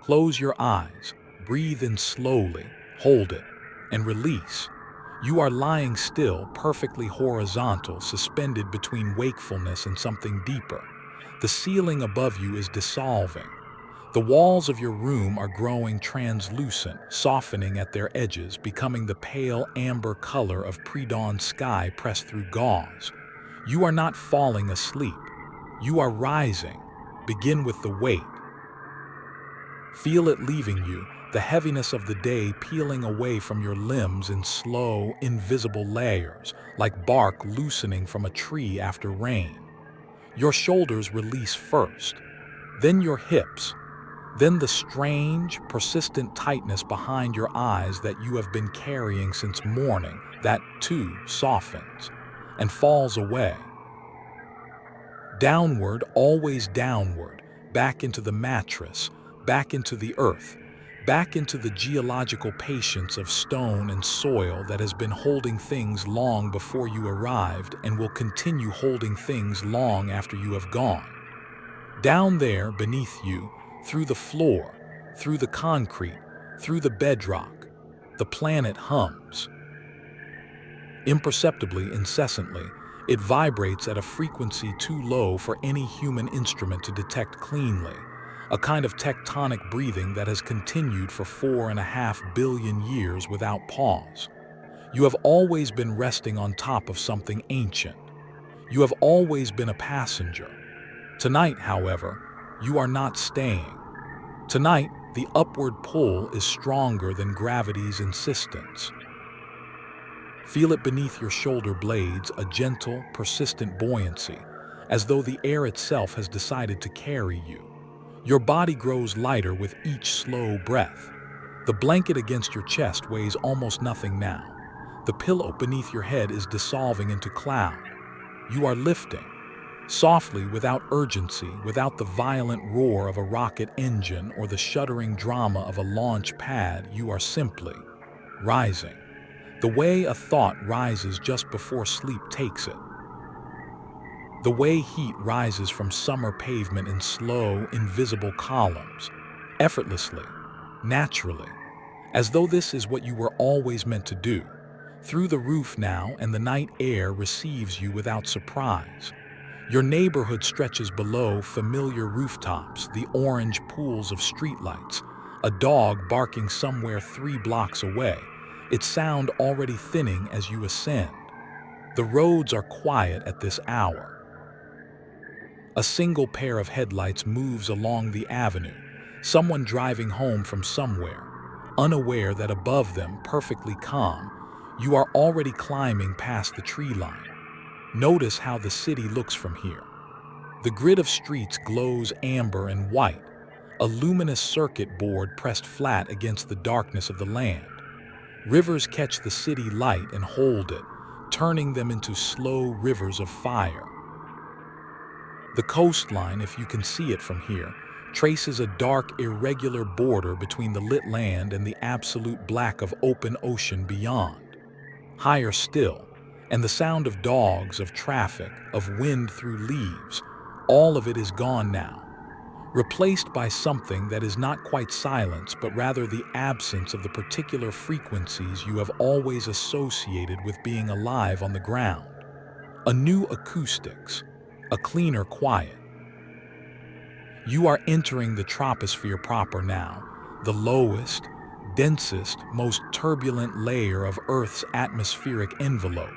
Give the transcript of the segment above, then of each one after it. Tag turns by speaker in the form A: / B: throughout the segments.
A: Close your eyes, breathe in slowly, hold it, and release. You are lying still, perfectly horizontal, suspended between wakefulness and something deeper. The ceiling above you is dissolving. The walls of your room are growing translucent, softening at their edges, becoming the pale amber color of pre-dawn sky pressed through gauze. You are not falling asleep. You are rising. Begin with the weight. Feel it leaving you, the heaviness of the day peeling away from your limbs in slow, invisible layers, like bark loosening from a tree after rain. Your shoulders release first, then your hips, then the strange, persistent tightness behind your eyes that you have been carrying since morning, that too softens and falls away. Downward, always downward, back into the mattress, back into the earth, back into the geological patience of stone and soil that has been holding things long before you arrived and will continue holding things long after you have gone. Down there, beneath you, through the floor, through the concrete, through the bedrock, the planet hums. Imperceptibly, incessantly, it vibrates at a frequency too low for any human instrument to detect cleanly, a kind of tectonic breathing that has continued for 4.5 billion years without pause. You have always been resting on top of something ancient. You have always been a passenger. Tonight, however, you are not staying. Tonight, the upward pull is stronger than gravity's insistence. Feel it beneath your shoulder blades, a gentle, persistent buoyancy, as though the air itself has decided to carry you. Your body grows lighter with each slow breath. The blanket against your chest weighs almost nothing now. The pillow beneath your head is dissolving into cloud. You are lifting. Softly, without urgency, without the violent roar of a rocket engine or the shuddering drama of a launch pad, you are simply rising. The way a thought rises just before sleep takes it. The way heat rises from summer pavement in slow, invisible columns, effortlessly, naturally, as though this is what you were always meant to do. Through the roof now, and the night air receives you without surprise. Your neighborhood stretches below, familiar rooftops, the orange pools of streetlights, a dog barking somewhere 3 blocks away, its sound already thinning as you ascend. The roads are quiet at this hour. A single pair of headlights moves along the avenue, someone driving home from somewhere, unaware that above them, perfectly calm, you are already climbing past the tree line. Notice how the city looks from here. The grid of streets glows amber and white, a luminous circuit board pressed flat against the darkness of the land. Rivers catch the city light and hold it, turning them into slow rivers of fire. The coastline, if you can see it from here, traces a dark, irregular border between the lit land and the absolute black of open ocean beyond. Higher still, and the sound of dogs, of traffic, of wind through leaves, all of it is gone now, replaced by something that is not quite silence, but rather the absence of the particular frequencies you have always associated with being alive on the ground. A new acoustics, a cleaner quiet. You are entering the troposphere proper now, the lowest, densest, most turbulent layer of Earth's atmospheric envelope,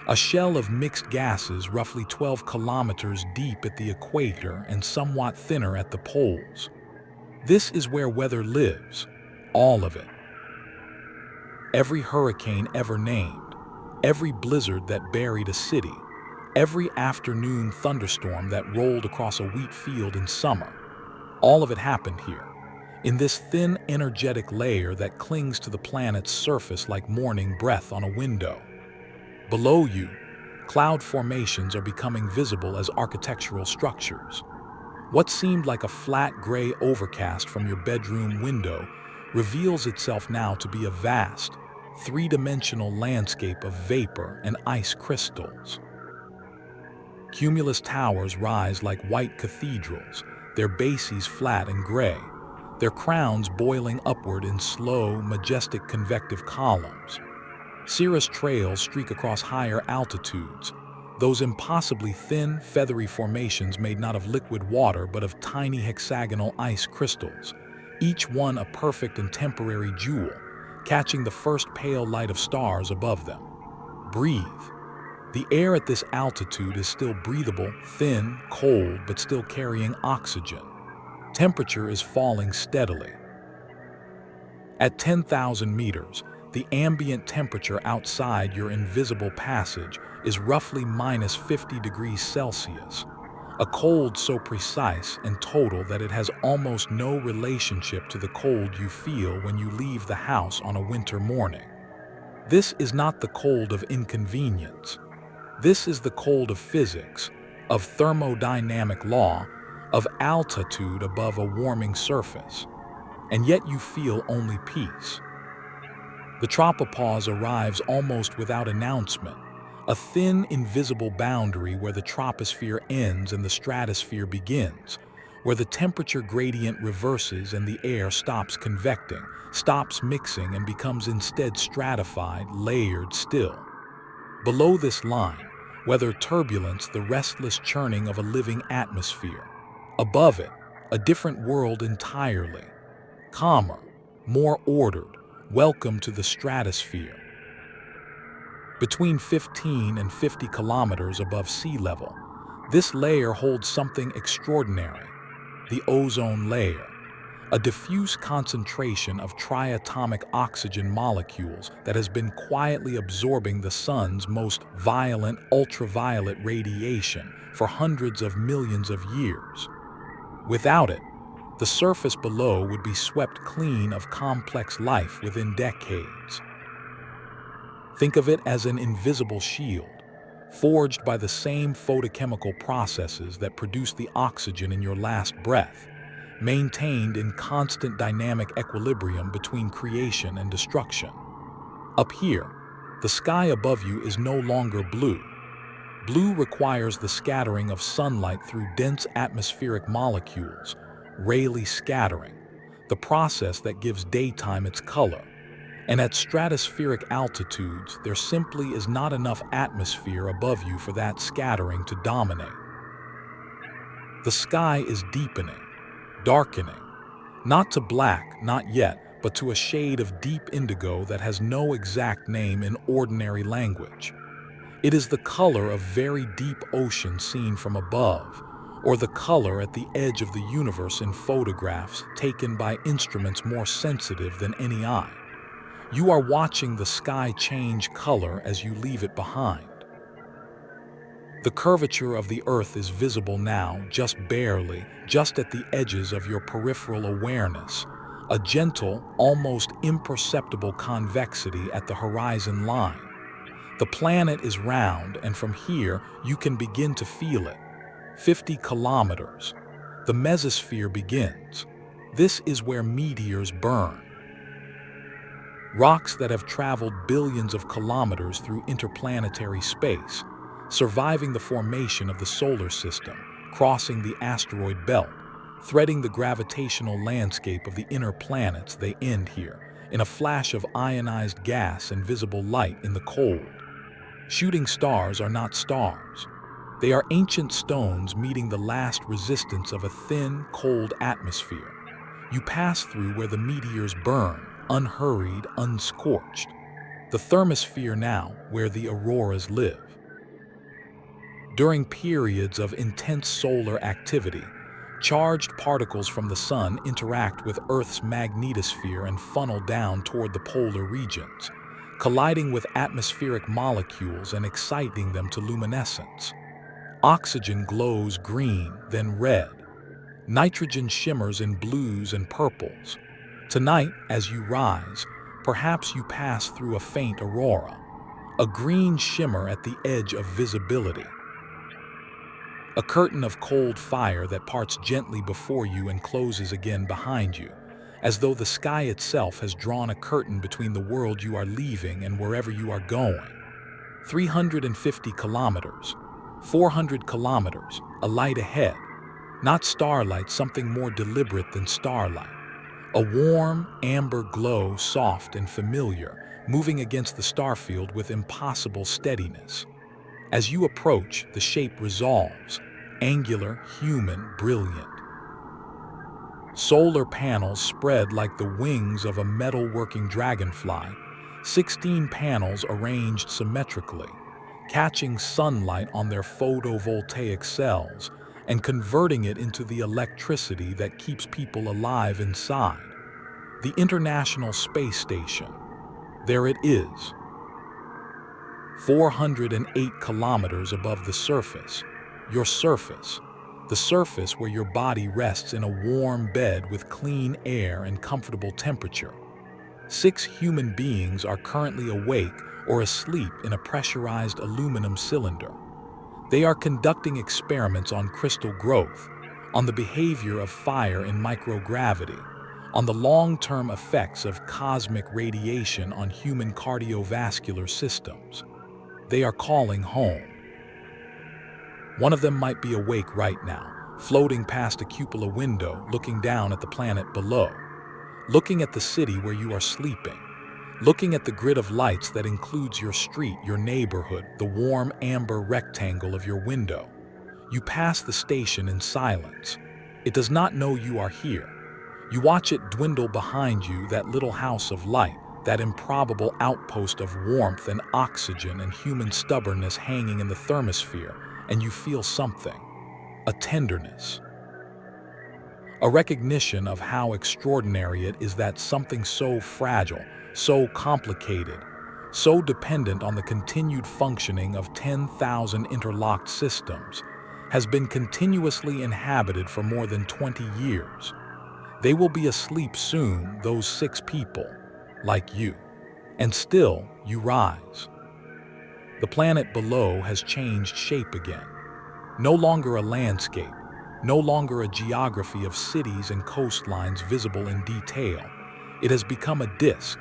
A: a shell of mixed gases roughly 12 kilometers deep at the equator and somewhat thinner at the poles. This is where weather lives, all of it. Every hurricane ever named, every blizzard that buried a city, every afternoon thunderstorm that rolled across a wheat field in summer, all of it happened here, in this thin, energetic layer that clings to the planet's surface like morning breath on a window. Below you, cloud formations are becoming visible as architectural structures. What seemed like a flat gray overcast from your bedroom window reveals itself now to be a vast, three-dimensional landscape of vapor and ice crystals. Cumulus towers rise like white cathedrals, their bases flat and gray. their crowns boiling upward in slow, majestic convective columns. Cirrus trails streak across higher altitudes, those impossibly thin, feathery formations made not of liquid water but of tiny hexagonal ice crystals, each one a perfect and temporary jewel, catching the first pale light of stars above them. Breathe. The air at this altitude is still breathable, thin, cold, but still carrying oxygen. Temperature is falling steadily. At 10,000 meters, the ambient temperature outside your invisible passage is roughly minus 50 degrees Celsius, a cold so precise and total that it has almost no relationship to the cold you feel when you leave the house on a winter morning. This is not the cold of inconvenience. This is the cold of physics, of thermodynamic law, of altitude above a warming surface. And yet you feel only peace. The tropopause arrives almost without announcement, a thin, invisible boundary where the troposphere ends and the stratosphere begins, where the temperature gradient reverses and the air stops convecting, stops mixing and becomes instead stratified, layered still. Below this line, weather turbulence, the restless churning of a living atmosphere. Above it, a different world entirely. Calmer, more ordered, welcome to the stratosphere. Between 15 and 50 kilometers above sea level, this layer holds something extraordinary, the ozone layer, a diffuse concentration of triatomic oxygen molecules that has been quietly absorbing the sun's most violent ultraviolet radiation for hundreds of millions of years. Without it, the surface below would be swept clean of complex life within decades. Think of it as an invisible shield, forged by the same photochemical processes that produce the oxygen in your last breath, maintained in constant dynamic equilibrium between creation and destruction. Up here, the sky above you is no longer blue. Blue requires the scattering of sunlight through dense atmospheric molecules, Rayleigh scattering, the process that gives daytime its color. And at stratospheric altitudes, there simply is not enough atmosphere above you for that scattering to dominate. The sky is deepening, darkening, not to black, not yet, but to a shade of deep indigo that has no exact name in ordinary language. It is the color of very deep ocean seen from above, or the color at the edge of the universe in photographs taken by instruments more sensitive than any eye. You are watching the sky change color as you leave it behind. The curvature of the Earth is visible now, just barely, just at the edges of your peripheral awareness, a gentle, almost imperceptible convexity at the horizon line. The planet is round, and from here you can begin to feel it. 50 kilometers. The mesosphere begins. This is where meteors burn. Rocks that have traveled billions of kilometers through interplanetary space, surviving the formation of the solar system, crossing the asteroid belt, threading the gravitational landscape of the inner planets, they end here, in a flash of ionized gas and visible light in the cold. Shooting stars are not stars. They are ancient stones meeting the last resistance of a thin, cold atmosphere. You pass through where the meteors burn, unhurried, unscorched. The thermosphere now, where the auroras live. During periods of intense solar activity, charged particles from the sun interact with Earth's magnetosphere and funnel down toward the polar regions, colliding with atmospheric molecules and exciting them to luminescence. Oxygen glows green, then red. Nitrogen shimmers in blues and purples. Tonight, as you rise, perhaps you pass through a faint aurora, a green shimmer at the edge of visibility. A curtain of cold fire that parts gently before you and closes again behind you, as though the sky itself has drawn a curtain between the world you are leaving and wherever you are going. 350 kilometers, 400 kilometers, a light ahead. Not starlight, something more deliberate than starlight. A warm, amber glow, soft and familiar, moving against the starfield with impossible steadiness. As you approach, the shape resolves, angular, human, brilliant. Solar panels spread like the wings of a metal-working dragonfly, 16 panels arranged symmetrically, catching sunlight on their photovoltaic cells and converting it into the electricity that keeps people alive inside. The International Space Station. There it is, 408 kilometers above the surface. Your surface. The surface where your body rests in a warm bed with clean air and comfortable temperature. 6 human beings are currently awake or asleep in a pressurized aluminum cylinder. They are conducting experiments on crystal growth, on the behavior of fire in microgravity, on the long-term effects of cosmic radiation on human cardiovascular systems. They are calling home. One of them might be awake right now, floating past a cupola window, looking down at the planet below, looking at the city where you are sleeping, looking at the grid of lights that includes your street, your neighborhood, the warm amber rectangle of your window. You pass the station in silence. It does not know you are here. You watch it dwindle behind you, that little house of light, that improbable outpost of warmth and oxygen and human stubbornness hanging in the thermosphere, and you feel something, a tenderness, a recognition of how extraordinary it is that something so fragile, so complicated, so dependent on the continued functioning of 10,000 interlocked systems, has been continuously inhabited for more than 20 years. They will be asleep soon, those 6 people, like you. And still, you rise. The planet below has changed shape again. No longer a landscape, no longer a geography of cities and coastlines visible in detail. It has become a disk,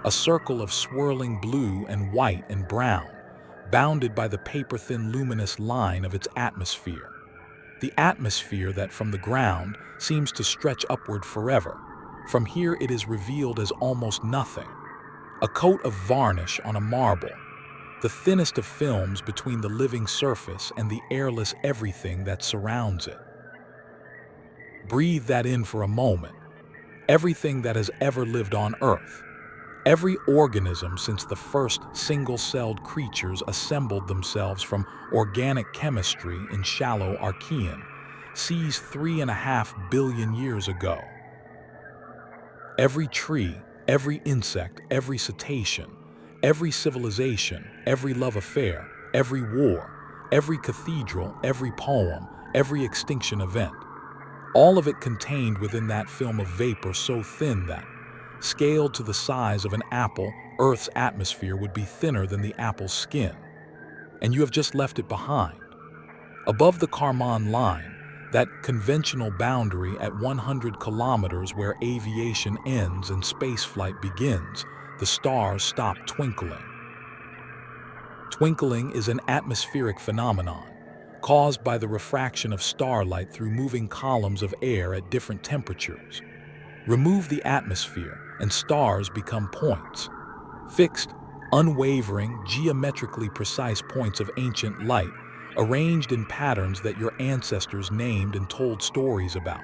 A: a circle of swirling blue and white and brown, bounded by the paper-thin luminous line of its atmosphere. The atmosphere that from the ground seems to stretch upward forever. From here it is revealed as almost nothing. A coat of varnish on a marble, the thinnest of films between the living surface and the airless everything that surrounds it. Breathe that in for a moment. Everything that has ever lived on Earth. Every organism since the first single-celled creatures assembled themselves from organic chemistry in shallow Archean seas 3.5 billion years ago. Every tree, every insect, every cetacean, every civilization, every love affair, every war, every cathedral, every poem, every extinction event. All of it contained within that film of vapor so thin that, scaled to the size of an apple, Earth's atmosphere would be thinner than the apple's skin. And you have just left it behind. Above the Kármán line, that conventional boundary at 100 kilometers where aviation ends and spaceflight begins, the stars stop twinkling. Twinkling is an atmospheric phenomenon, caused by the refraction of starlight through moving columns of air at different temperatures. Remove the atmosphere, and stars become points. Fixed, unwavering, geometrically precise points of ancient light, arranged in patterns that your ancestors named and told stories about.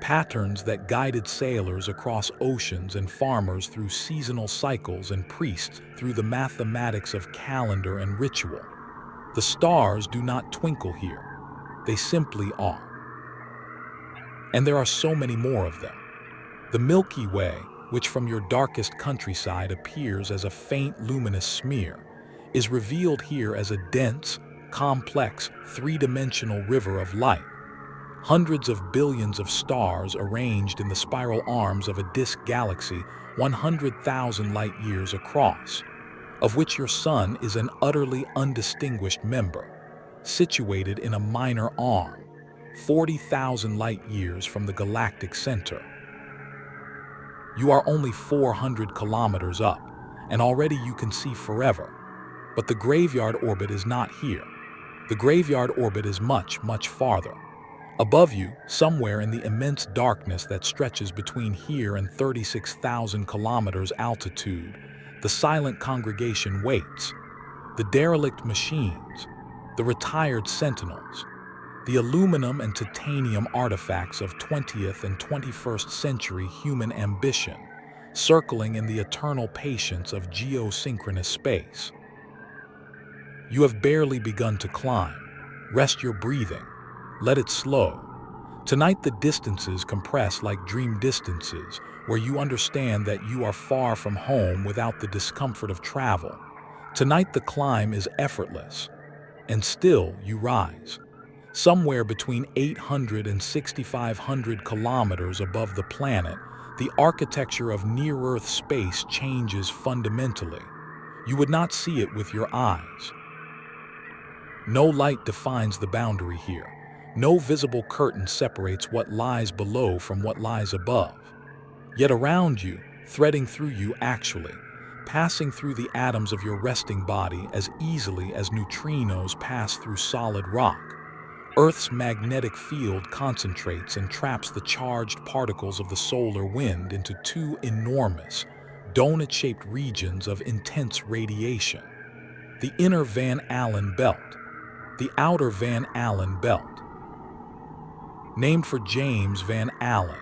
A: Patterns that guided sailors across oceans and farmers through seasonal cycles and priests through the mathematics of calendar and ritual. The stars do not twinkle here. They simply are. And there are so many more of them. The Milky Way, which from your darkest countryside appears as a faint luminous smear, is revealed here as a dense, complex, three-dimensional river of light. Hundreds of billions of stars arranged in the spiral arms of a disk galaxy 100,000 light-years across, of which your sun is an utterly undistinguished member, situated in a minor arm, 40,000 light-years from the galactic center. You are only 400 kilometers up, and already you can see forever. But the graveyard orbit is not here. The graveyard orbit is much, much farther. Above you, somewhere in the immense darkness that stretches between here and 36,000 kilometers altitude, the silent congregation waits. The derelict machines, the retired sentinels, the aluminum and titanium artifacts of 20th and 21st century human ambition, circling in the eternal patience of geosynchronous space. You have barely begun to climb. Rest your breathing. Let it slow. Tonight the distances compress like dream distances, where you understand that you are far from home without the discomfort of travel. Tonight the climb is effortless, and still you rise. Somewhere between 800 and 6,500 kilometers above the planet, the architecture of near-Earth space changes fundamentally. You would not see it with your eyes. No light defines the boundary here. No visible curtain separates what lies below from what lies above. Yet around you, threading through you actually, passing through the atoms of your resting body as easily as neutrinos pass through solid rock, Earth's magnetic field concentrates and traps the charged particles of the solar wind into two enormous, donut-shaped regions of intense radiation. The inner Van Allen belt, the outer Van Allen belt. Named for James Van Allen,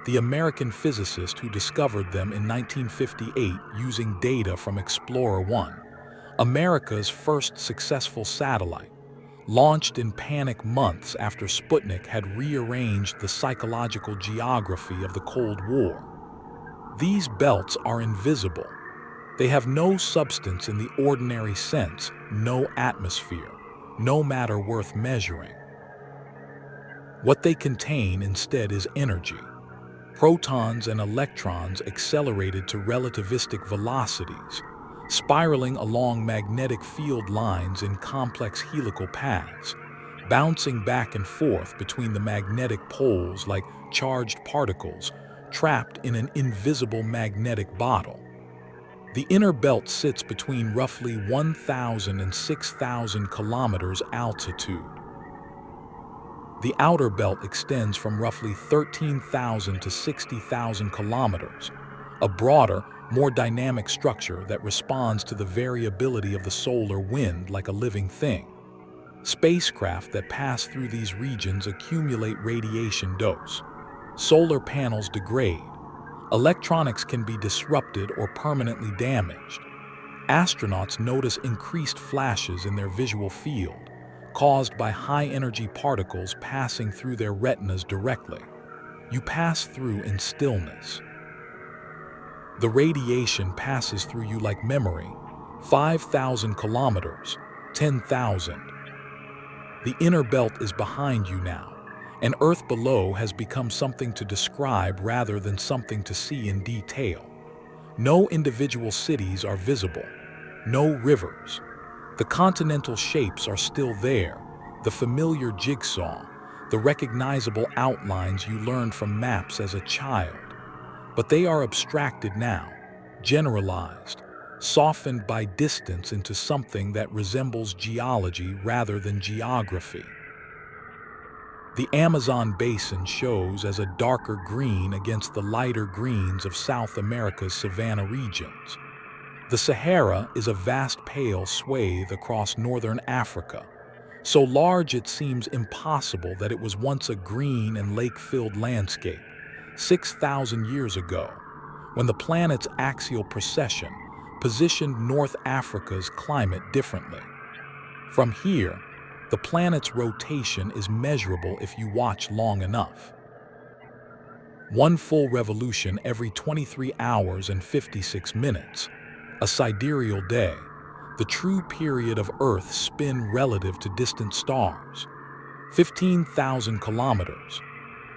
A: the American physicist who discovered them in 1958 using data from Explorer 1, America's first successful satellite, launched in panic months after Sputnik had rearranged the psychological geography of the Cold War. These belts are invisible. They have no substance in the ordinary sense, no atmosphere, no matter worth measuring. What they contain instead is energy. Protons and electrons accelerated to relativistic velocities, spiraling along magnetic field lines in complex helical paths, bouncing back and forth between the magnetic poles like charged particles trapped in an invisible magnetic bottle. The inner belt sits between roughly 1,000 and 6,000 kilometers altitude. The outer belt extends from roughly 13,000 to 60,000 kilometers, a broader, more dynamic structure that responds to the variability of the solar wind like a living thing. Spacecraft that pass through these regions accumulate radiation dose. Solar panels degrade. Electronics can be disrupted or permanently damaged. Astronauts notice increased flashes in their visual field, caused by high-energy particles passing through their retinas directly. You pass through in stillness. The radiation passes through you like memory, 5,000 kilometers, 10,000. The inner belt is behind you now, and Earth below has become something to describe rather than something to see in detail. No individual cities are visible, no rivers. The continental shapes are still there, the familiar jigsaw, the recognizable outlines you learned from maps as a child. But they are abstracted now, generalized, softened by distance into something that resembles geology rather than geography. The Amazon basin shows as a darker green against the lighter greens of South America's savanna regions. The Sahara is a vast pale swathe across northern Africa, so large it seems impossible that it was once a green and lake-filled landscape 6,000 years ago, when the planet's axial precession positioned North Africa's climate differently. From here, the planet's rotation is measurable if you watch long enough. One full revolution every 23 hours and 56 minutes, a sidereal day, the true period of Earth's spin relative to distant stars. 15,000 kilometers.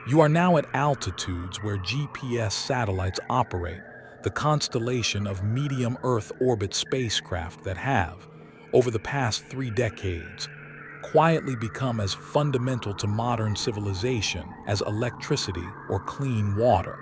A: You are now at altitudes where GPS satellites operate, the constellation of medium Earth orbit spacecraft that have, over the past 3 decades, quietly become as fundamental to modern civilization as electricity or clean water.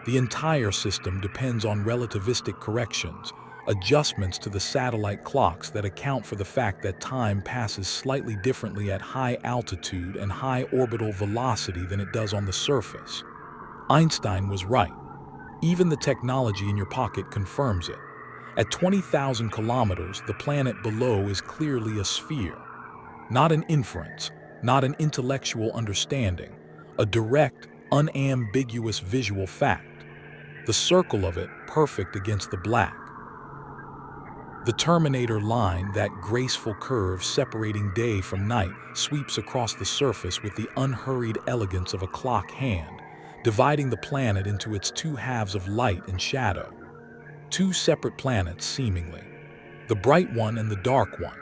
A: The entire system depends on relativistic corrections, adjustments to the satellite clocks that account for the fact that time passes slightly differently at high altitude and high orbital velocity than it does on the surface. Einstein was right. Even the technology in your pocket confirms it. At 20,000 kilometers, the planet below is clearly a sphere. Not an inference, not an intellectual understanding, a direct, unambiguous visual fact. The circle of it, perfect against the black. The Terminator line, that graceful curve separating day from night, sweeps across the surface with the unhurried elegance of a clock hand, dividing the planet into its two halves of light and shadow. Two separate planets, seemingly, the bright one and the dark one.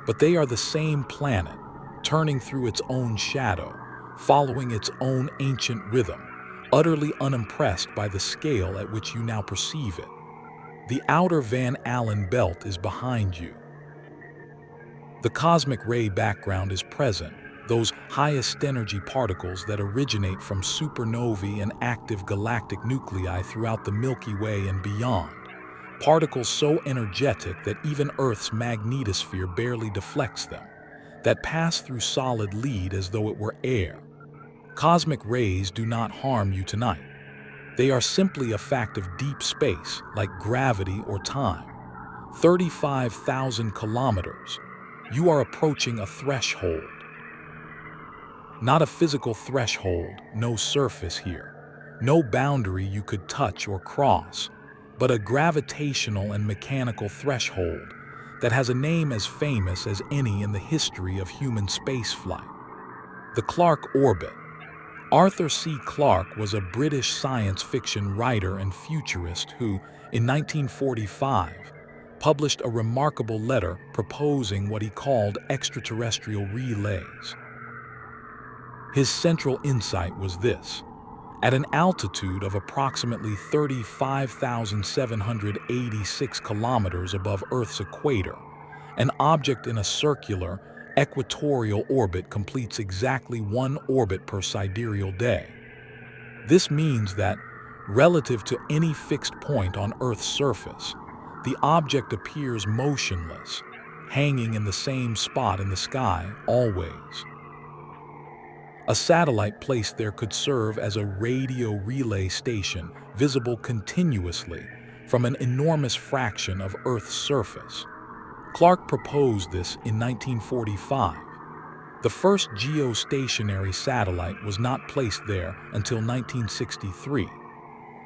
A: But they are the same planet, turning through its own shadow, following its own ancient rhythm, utterly unimpressed by the scale at which you now perceive it. The outer Van Allen belt is behind you. The cosmic ray background is present, those highest energy particles that originate from supernovae and active galactic nuclei throughout the Milky Way and beyond. Particles so energetic that even Earth's magnetosphere barely deflects them, that pass through solid lead as though it were air. Cosmic rays do not harm you tonight. They are simply a fact of deep space, like gravity or time. 35,000 kilometers. You are approaching a threshold. Not a physical threshold, no surface here. No boundary you could touch or cross, but a gravitational and mechanical threshold that has a name as famous as any in the history of human spaceflight. The Clarke Orbit. Arthur C. Clarke was a British science fiction writer and futurist who, in 1945, published a remarkable letter proposing what he called extraterrestrial relays. His central insight was this: at an altitude of approximately 35,786 kilometers above Earth's equator, an object in a circular, equatorial orbit completes exactly one orbit per sidereal day. This means that, relative to any fixed point on Earth's surface, the object appears motionless, hanging in the same spot in the sky always. A satellite placed there could serve as a radio relay station, visible continuously from an enormous fraction of Earth's surface. Clarke proposed this in 1945. The first geostationary satellite was not placed there until 1963.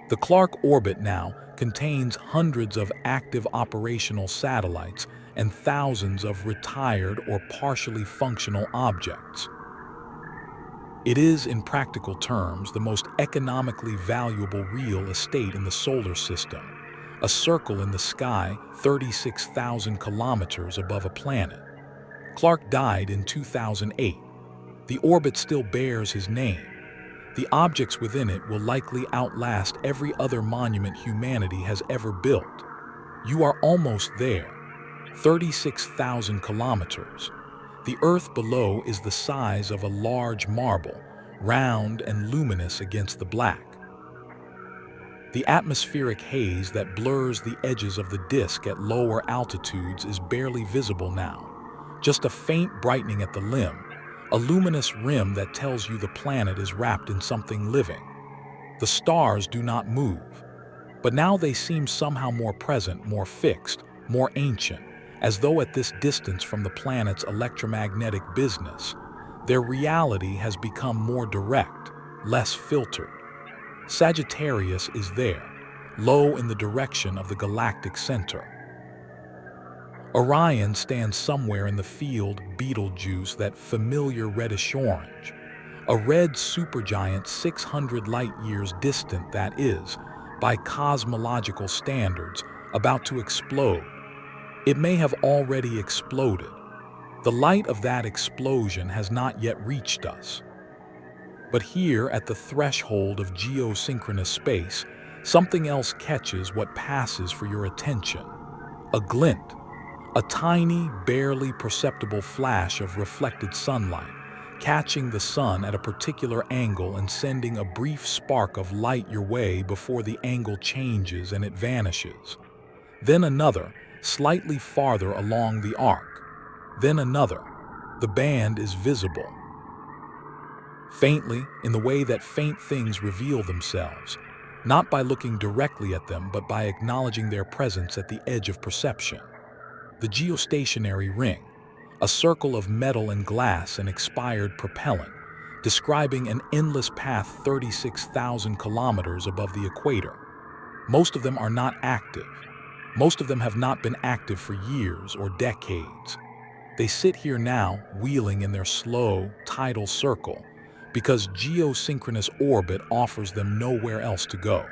A: The Clarke orbit now contains hundreds of active operational satellites and thousands of retired or partially functional objects. It is, in practical terms, the most economically valuable real estate in the solar system, a circle in the sky 36,000 kilometers above a planet. Clarke died in 2008. The orbit still bears his name. The objects within it will likely outlast every other monument humanity has ever built. You are almost there. 36,000 kilometers. The Earth below is the size of a large marble, round and luminous against the black. The atmospheric haze that blurs the edges of the disk at lower altitudes is barely visible now. Just a faint brightening at the limb, a luminous rim that tells you the planet is wrapped in something living. The stars do not move, but now they seem somehow more present, more fixed, more ancient, as though at this distance from the planet's electromagnetic business, their reality has become more direct, less filtered. Sagittarius is there, low in the direction of the galactic center. Orion stands somewhere in the field Betelgeuse, that familiar reddish-orange. A red supergiant 600 light-years distant, that is, by cosmological standards, about to explode. It may have already exploded. The light of that explosion has not yet reached us. But here, at the threshold of geosynchronous space, something else catches what passes for your attention. A glint. A tiny, barely perceptible flash of reflected sunlight, catching the sun at a particular angle and sending a brief spark of light your way before the angle changes and it vanishes. Then another, slightly farther along the arc. Then another. The band is visible. Faintly, in the way that faint things reveal themselves, not by looking directly at them, but by acknowledging their presence at the edge of perception. The geostationary ring, a circle of metal and glass and expired propellant, describing an endless path 36,000 kilometers above the equator. Most of them are not active. Most of them have not been active for years or decades. They sit here now, wheeling in their slow, tidal circle, because geosynchronous orbit offers them nowhere else to go.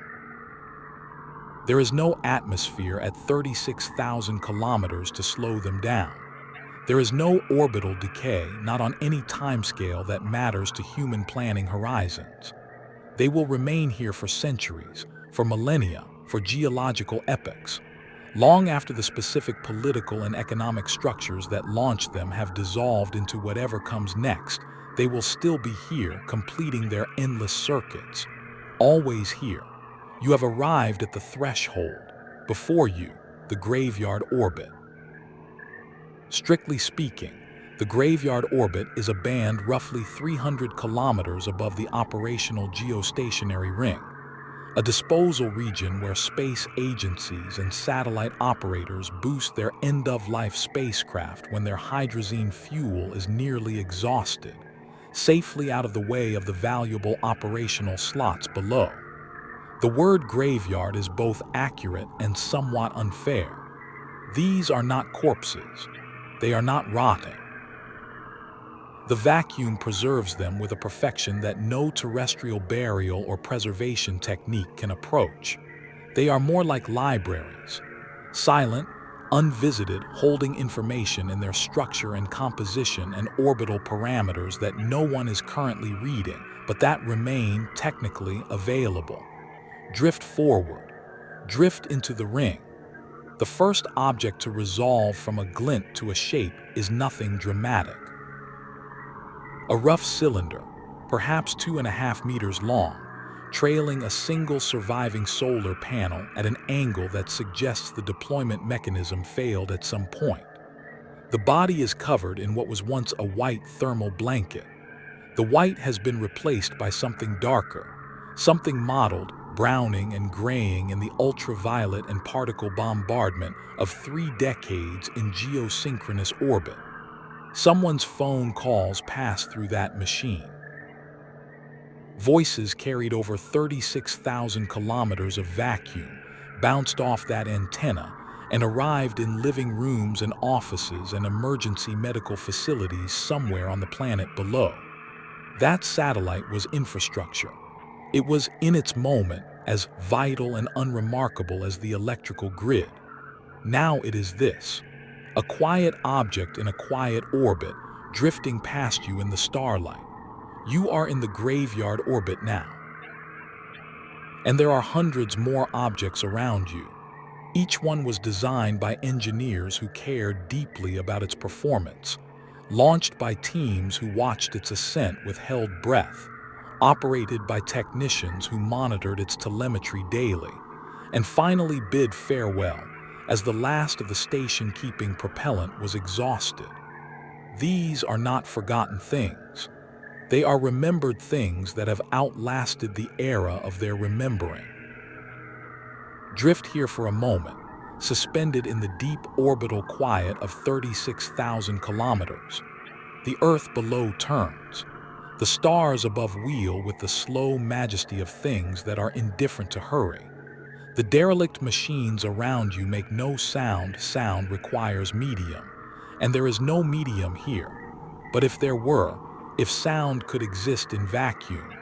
A: There is no atmosphere at 36,000 kilometers to slow them down. There is no orbital decay, not on any timescale that matters to human planning horizons. They will remain here for centuries, for millennia, for geological epochs. Long after the specific political and economic structures that launched them have dissolved into whatever comes next, they will still be here, completing their endless circuits. Always here. You have arrived at the threshold. Before you, the graveyard orbit. Strictly speaking, the graveyard orbit is a band roughly 300 kilometers above the operational geostationary ring, a disposal region where space agencies and satellite operators boost their end-of-life spacecraft when their hydrazine fuel is nearly exhausted, safely out of the way of the valuable operational slots below. The word graveyard is both accurate and somewhat unfair. These are not corpses. They are not rotting. The vacuum preserves them with a perfection that no terrestrial burial or preservation technique can approach. They are more like libraries, silent, unvisited, holding information in their structure and composition and orbital parameters that no one is currently reading, but that remain technically available. Drift forward. Drift into the ring. The first object to resolve from a glint to a shape is nothing dramatic. A rough cylinder, perhaps 2.5 meters long, trailing a single surviving solar panel at an angle that suggests the deployment mechanism failed at some point. The body is covered in what was once a white thermal blanket. The white has been replaced by something darker, something mottled, browning and graying in the ultraviolet and particle bombardment of 3 decades in geosynchronous orbit. Someone's phone calls pass through that machine. Voices carried over 36,000 kilometers of vacuum, bounced off that antenna, and arrived in living rooms and offices and emergency medical facilities somewhere on the planet below. That satellite was infrastructure. It was, in its moment, as vital and unremarkable as the electrical grid. Now it is this. A quiet object in a quiet orbit, drifting past you in the starlight. You are in the graveyard orbit now. And there are hundreds more objects around you. Each one was designed by engineers who cared deeply about its performance, launched by teams who watched its ascent with held breath, operated by technicians who monitored its telemetry daily, and finally bid farewell as the last of the station-keeping propellant was exhausted. These are not forgotten things. They are remembered things that have outlasted the era of their remembering. Drift here for a moment, suspended in the deep orbital quiet of 36,000 kilometers. The Earth below turns. The stars above wheel with the slow majesty of things that are indifferent to hurry. The derelict machines around you make no sound. Sound requires medium, and there is no medium here. But if there were, if sound could exist in vacuum,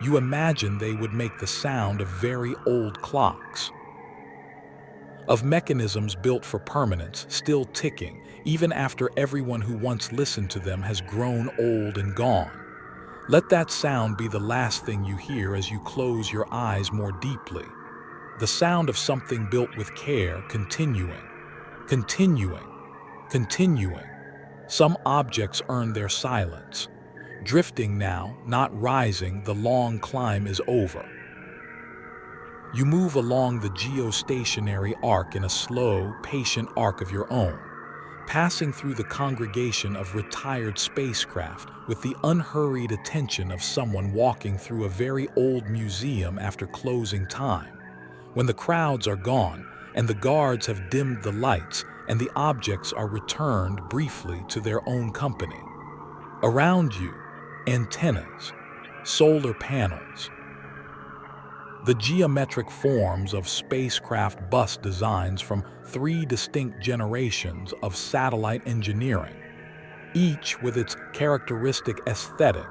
A: you imagine they would make the sound of very old clocks, of mechanisms built for permanence, still ticking, even after everyone who once listened to them has grown old and gone. Let that sound be the last thing you hear as you close your eyes more deeply. The sound of something built with care, continuing, continuing, continuing. Some objects earn their silence. Drifting now, not rising, the long climb is over. You move along the geostationary arc in a slow, patient arc of your own, passing through the congregation of retired spacecraft with the unhurried attention of someone walking through a very old museum after closing time. When the crowds are gone and the guards have dimmed the lights and the objects are returned briefly to their own company. Around you, antennas, solar panels, the geometric forms of spacecraft bus designs from 3 distinct generations of satellite engineering, each with its characteristic aesthetic,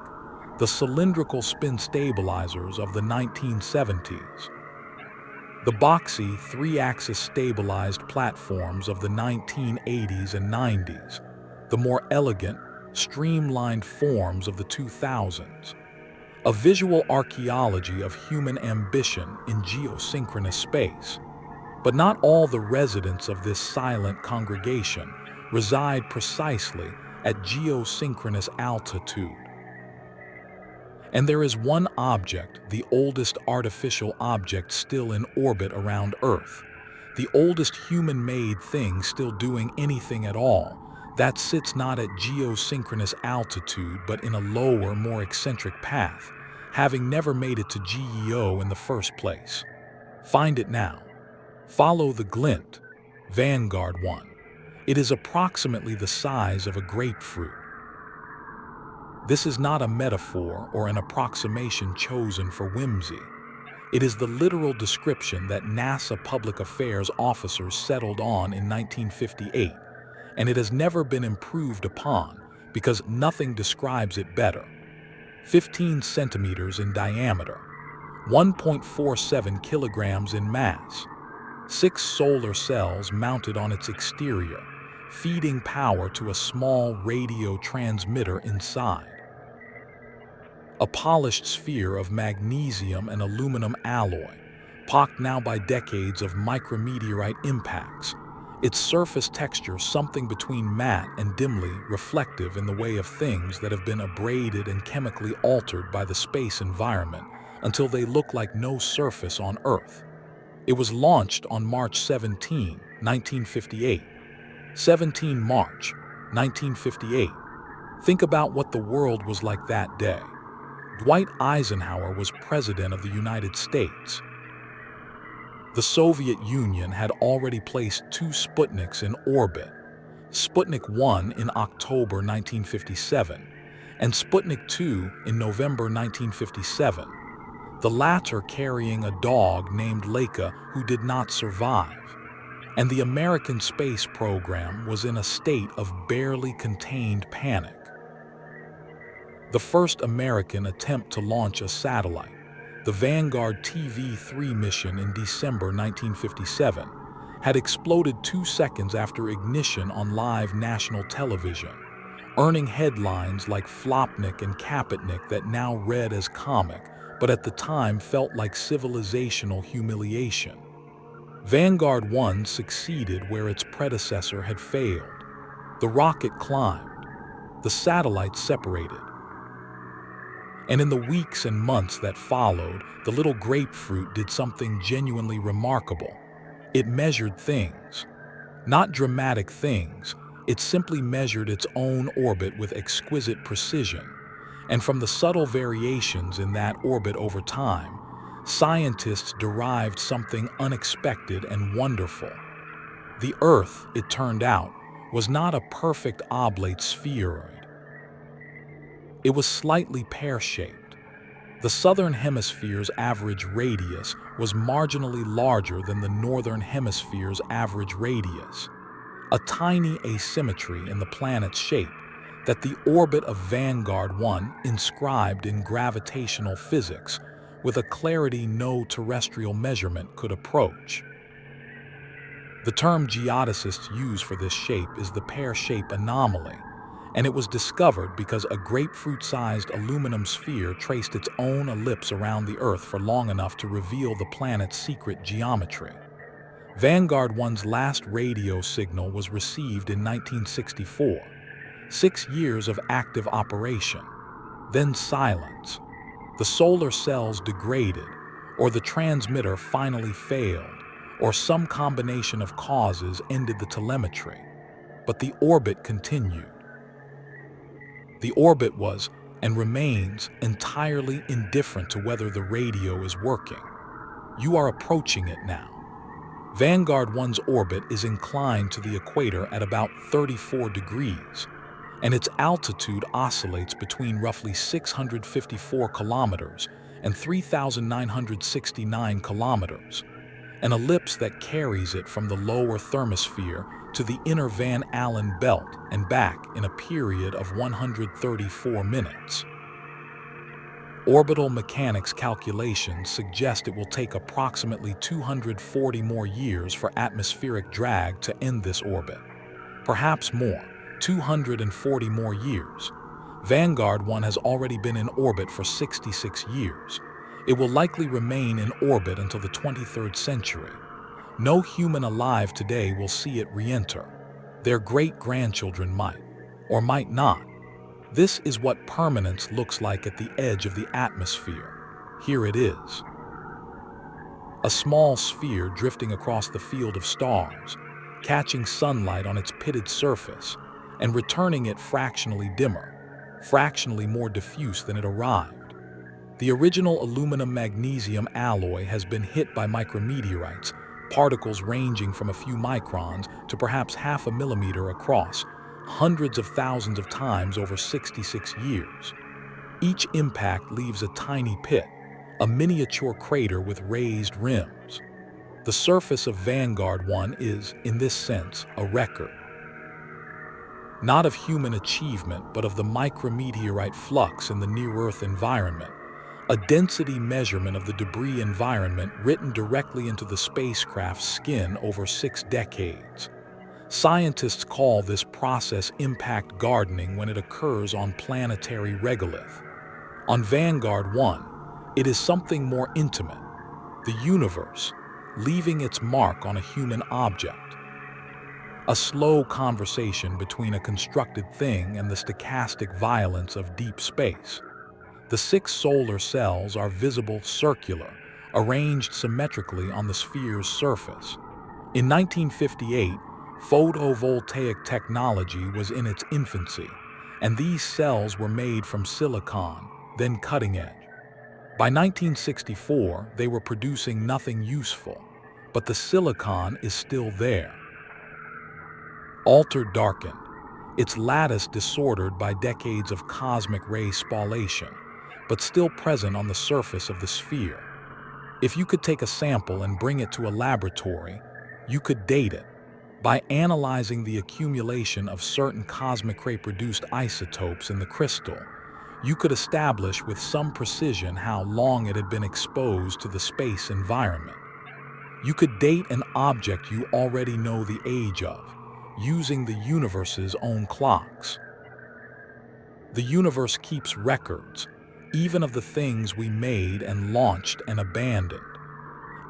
A: the cylindrical spin stabilizers of the 1970s, the boxy 3-axis stabilized platforms of the 1980s and 90s, the more elegant, streamlined forms of the 2000s, a visual archaeology of human ambition in geosynchronous space. But not all the residents of this silent congregation reside precisely at geosynchronous altitude. And there is one object, the oldest artificial object still in orbit around Earth, the oldest human-made thing still doing anything at all, that sits not at geosynchronous altitude but in a lower, more eccentric path, having never made it to GEO in the first place. Find it now. Follow the glint, Vanguard 1. It is approximately the size of a grapefruit. This is not a metaphor or an approximation chosen for whimsy. It is the literal description that NASA public affairs officers settled on in 1958, and it has never been improved upon because nothing describes it better. 15 centimeters in diameter, 1.47 kilograms in mass, 6 solar cells mounted on its exterior, feeding power to a small radio transmitter inside. A polished sphere of magnesium and aluminum alloy, pocked now by decades of micrometeorite impacts, its surface texture something between matte and dimly reflective in the way of things that have been abraded and chemically altered by the space environment until they look like no surface on Earth. It was launched on March 17, 1958. 17 March, 1958. Think about what the world was like that day. Dwight Eisenhower was president of the United States. The Soviet Union had already placed 2 Sputniks in orbit, Sputnik 1 in October 1957 and Sputnik 2 in November 1957, the latter carrying a dog named Laika who did not survive. And the American space program was in a state of barely contained panic. The first American attempt to launch a satellite, the Vanguard TV-3 mission in December 1957, had exploded 2 seconds after ignition on live national television, earning headlines like Flopnik and Kapitnik that now read as comic, but at the time felt like civilizational humiliation. Vanguard 1 succeeded where its predecessor had failed. The rocket climbed. The satellites separated. And in the weeks and months that followed, the little grapefruit did something genuinely remarkable. It measured things. Not dramatic things. It simply measured its own orbit with exquisite precision. And from the subtle variations in that orbit over time, scientists derived something unexpected and wonderful. The Earth, it turned out, was not a perfect oblate spheroid. It was slightly pear-shaped. The southern hemisphere's average radius was marginally larger than the northern hemisphere's average radius, a tiny asymmetry in the planet's shape that the orbit of Vanguard 1 inscribed in gravitational physics with a clarity no terrestrial measurement could approach. The term geodesists use for this shape is the pear-shape anomaly, and it was discovered because a grapefruit-sized aluminum sphere traced its own ellipse around the Earth for long enough to reveal the planet's secret geometry. Vanguard 1's last radio signal was received in 1964, 6 years of active operation. Then silence. The solar cells degraded, or the transmitter finally failed, or some combination of causes ended the telemetry. But the orbit continued. The orbit was, and remains, entirely indifferent to whether the radio is working. You are approaching it now. Vanguard 1's orbit is inclined to the equator at about 34 degrees, and its altitude oscillates between roughly 654 kilometers and 3,969 kilometers, an ellipse that carries it from the lower thermosphere to the inner Van Allen belt and back in a period of 134 minutes. Orbital mechanics calculations suggest it will take approximately 240 more years for atmospheric drag to end this orbit. Perhaps more, 240 more years. Vanguard 1 has already been in orbit for 66 years. It will likely remain in orbit until the 23rd century. No human alive today will see it re-enter. Their great-grandchildren might, or might not. This is what permanence looks like at the edge of the atmosphere. Here it is. A small sphere drifting across the field of stars, catching sunlight on its pitted surface and returning it fractionally dimmer, fractionally more diffuse than it arrived. The original aluminum-magnesium alloy has been hit by micrometeorites, particles ranging from a few microns to perhaps half a millimeter across, hundreds of thousands of times over 66 years. Each impact leaves a tiny pit, a miniature crater with raised rims. The surface of Vanguard 1 is, in this sense, a record. Not of human achievement, but of the micrometeorite flux in the near-Earth environment, a density measurement of the debris environment written directly into the spacecraft's skin over 6 decades. Scientists call this process impact gardening when it occurs on planetary regolith. On Vanguard 1, it is something more intimate, the universe, leaving its mark on a human object. A slow conversation between a constructed thing and the stochastic violence of deep space. The 6 solar cells are visible circular, arranged symmetrically on the sphere's surface. In 1958, photovoltaic technology was in its infancy, and these cells were made from silicon, then cutting edge. By 1964, they were producing nothing useful, but the silicon is still there. Altered darkened, its lattice disordered by decades of cosmic ray spallation, but still present on the surface of the sphere. If you could take a sample and bring it to a laboratory, you could date it. By analyzing the accumulation of certain cosmic ray-produced isotopes in the crystal, you could establish with some precision how long it had been exposed to the space environment. You could date an object you already know the age of, using the universe's own clocks. The universe keeps records, even of the things we made and launched and abandoned.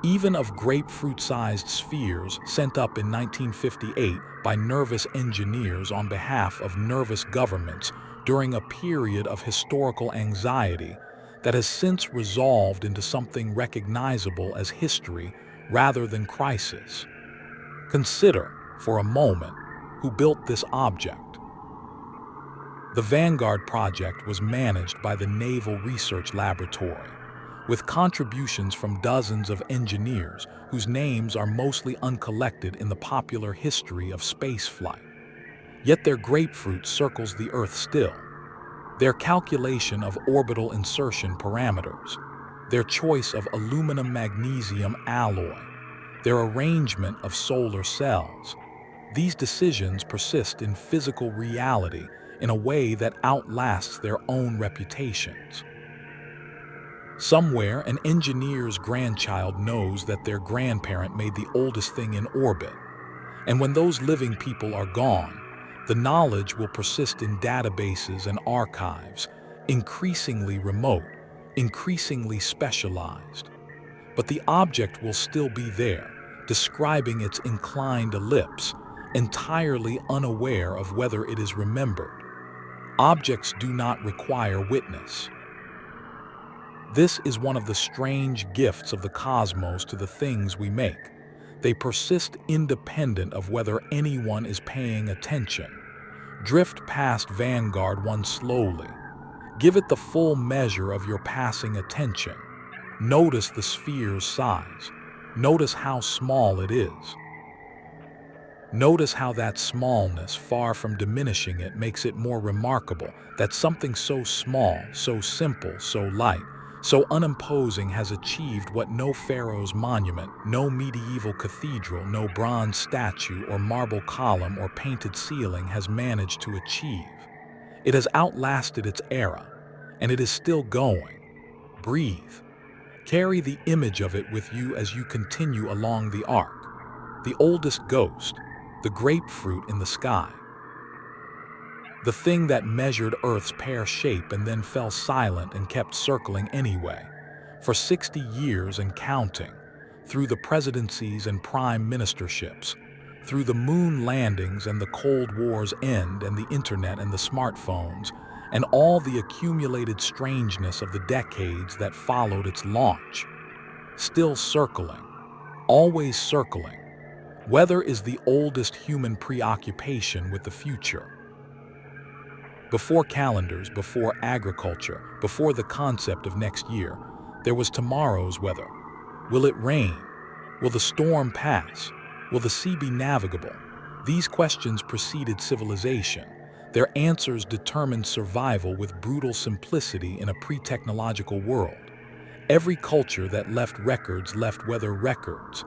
A: Even of grapefruit-sized spheres sent up in 1958 by nervous engineers on behalf of nervous governments during a period of historical anxiety that has since resolved into something recognizable as history rather than crisis. Consider, for a moment, who built this object. The Vanguard project was managed by the Naval Research Laboratory, with contributions from dozens of engineers whose names are mostly uncollected in the popular history of spaceflight. Yet their grapefruit circles the Earth still. Their calculation of orbital insertion parameters, their choice of aluminum-magnesium alloy, their arrangement of solar cells, these decisions persist in physical reality in a way that outlasts their own reputations. Somewhere, an engineer's grandchild knows that their grandparent made the oldest thing in orbit, and when those living people are gone, the knowledge will persist in databases and archives, increasingly remote, increasingly specialized. But the object will still be there, describing its inclined ellipse, entirely unaware of whether it is remembered. Objects do not require witness. This is one of the strange gifts of the cosmos to the things we make. They persist independent of whether anyone is paying attention. Drift past Vanguard 1 slowly. Give it the full measure of your passing attention. Notice the sphere's size. Notice how small it is. Notice how that smallness, far from diminishing it, makes it more remarkable, that something so small, so simple, so light, so unimposing has achieved what no pharaoh's monument, no medieval cathedral, no bronze statue or marble column or painted ceiling has managed to achieve. It has outlasted its era, and it is still going. Breathe. Carry the image of it with you as you continue along the arc. The oldest ghost, the grapefruit in the sky. The thing that measured Earth's pear shape and then fell silent and kept circling anyway, for 60 years and counting, through the presidencies and prime ministerships, through the moon landings and the Cold War's end and the internet and the smartphones, and all the accumulated strangeness of the decades that followed its launch. Still circling, always circling. Weather is the oldest human preoccupation with the future. Before calendars, before agriculture, before the concept of next year, there was tomorrow's weather. Will it rain? Will the storm pass? Will the sea be navigable? These questions preceded civilization. Their answers determined survival with brutal simplicity in a pre-technological world. Every culture that left records left weather records.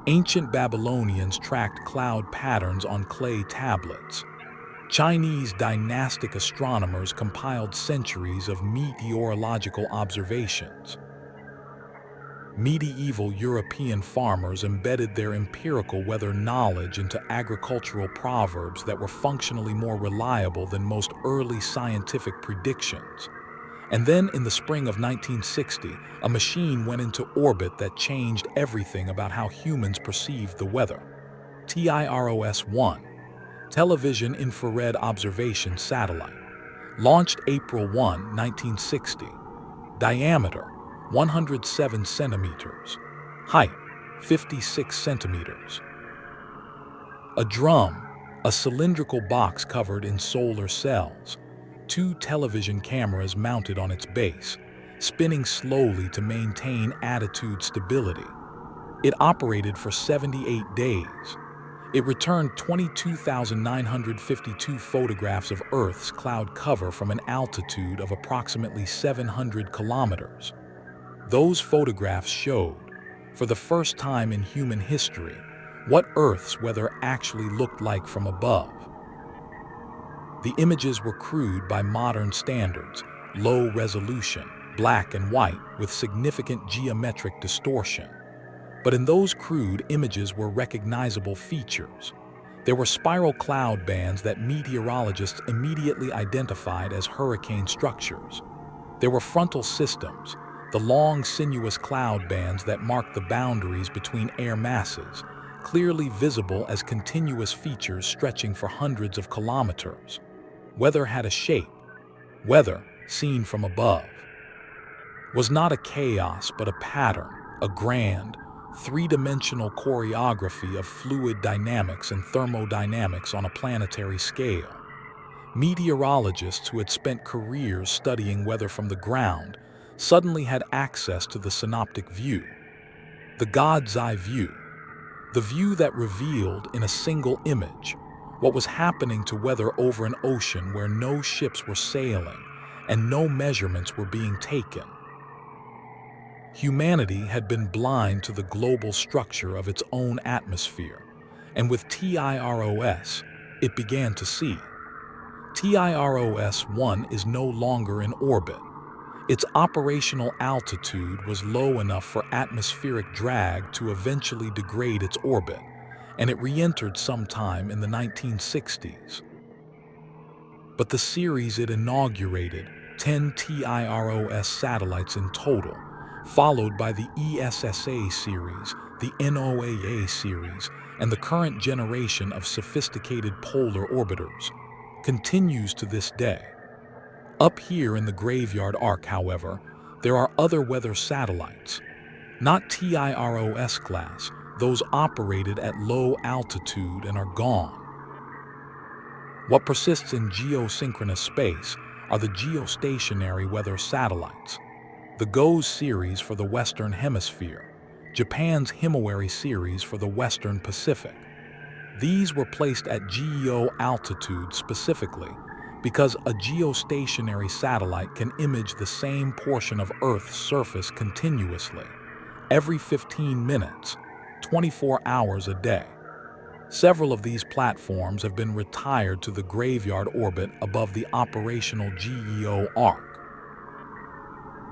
A: Ancient Babylonians tracked cloud patterns on clay tablets. Chinese dynastic astronomers compiled centuries of meteorological observations. Medieval European farmers embedded their empirical weather knowledge into agricultural proverbs that were functionally more reliable than most early scientific predictions. And then, in the spring of 1960, a machine went into orbit that changed everything about how humans perceived the weather. TIROS-1, Television Infrared Observation Satellite, launched April 1, 1960. Diameter, 107 centimeters. Height, 56 centimeters. A drum, a cylindrical box covered in solar cells. 2 television cameras mounted on its base, spinning slowly to maintain attitude stability. It operated for 78 days. It returned 22,952 photographs of Earth's cloud cover from an altitude of approximately 700 kilometers. Those photographs showed, for the first time in human history, what Earth's weather actually looked like from above. The images were crude by modern standards, low resolution, black and white, with significant geometric distortion. But in those crude images were recognizable features. There were spiral cloud bands that meteorologists immediately identified as hurricane structures. There were frontal systems, the long, sinuous cloud bands that marked the boundaries between air masses, clearly visible as continuous features stretching for hundreds of kilometers. Weather had a shape. Weather, seen from above, was not a chaos but a pattern, a grand, three-dimensional choreography of fluid dynamics and thermodynamics on a planetary scale. Meteorologists who had spent careers studying weather from the ground suddenly had access to the synoptic view, the God's eye view, the view that revealed in a single image what was happening to weather over an ocean where no ships were sailing and no measurements were being taken. Humanity had been blind to the global structure of its own atmosphere, and with TIROS, it began to see. TIROS-1 is no longer in orbit. Its operational altitude was low enough for atmospheric drag to eventually degrade its orbit, and it re-entered sometime in the 1960s. But the series it inaugurated, 10 TIROS satellites in total, followed by the ESSA series, the NOAA series, and the current generation of sophisticated polar orbiters, continues to this day. Up here in the graveyard arc, however, There are other weather satellites, not TIROS class, those operated at low altitude and are gone. What persists in geosynchronous space are the geostationary weather satellites, the GOES series for the Western Hemisphere, Japan's Himawari series for the Western Pacific. These were placed at GEO altitude specifically because a geostationary satellite can image the same portion of Earth's surface continuously, every 15 minutes, 24 hours a day. Several of these platforms have been retired to the graveyard orbit above the operational GEO arc.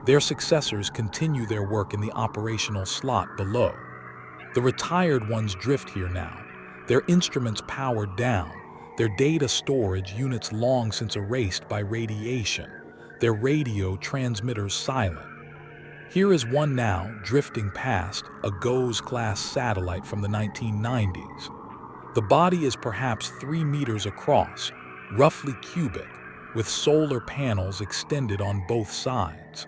A: Their successors continue their work in the operational slot below. The retired ones drift here now, their instruments powered down, their data storage units long since erased by radiation, their radio transmitters silent. Here is one now, drifting past, a GOES-class satellite from the 1990s. The body is perhaps 3 meters across, roughly cubic, with solar panels extended on both sides.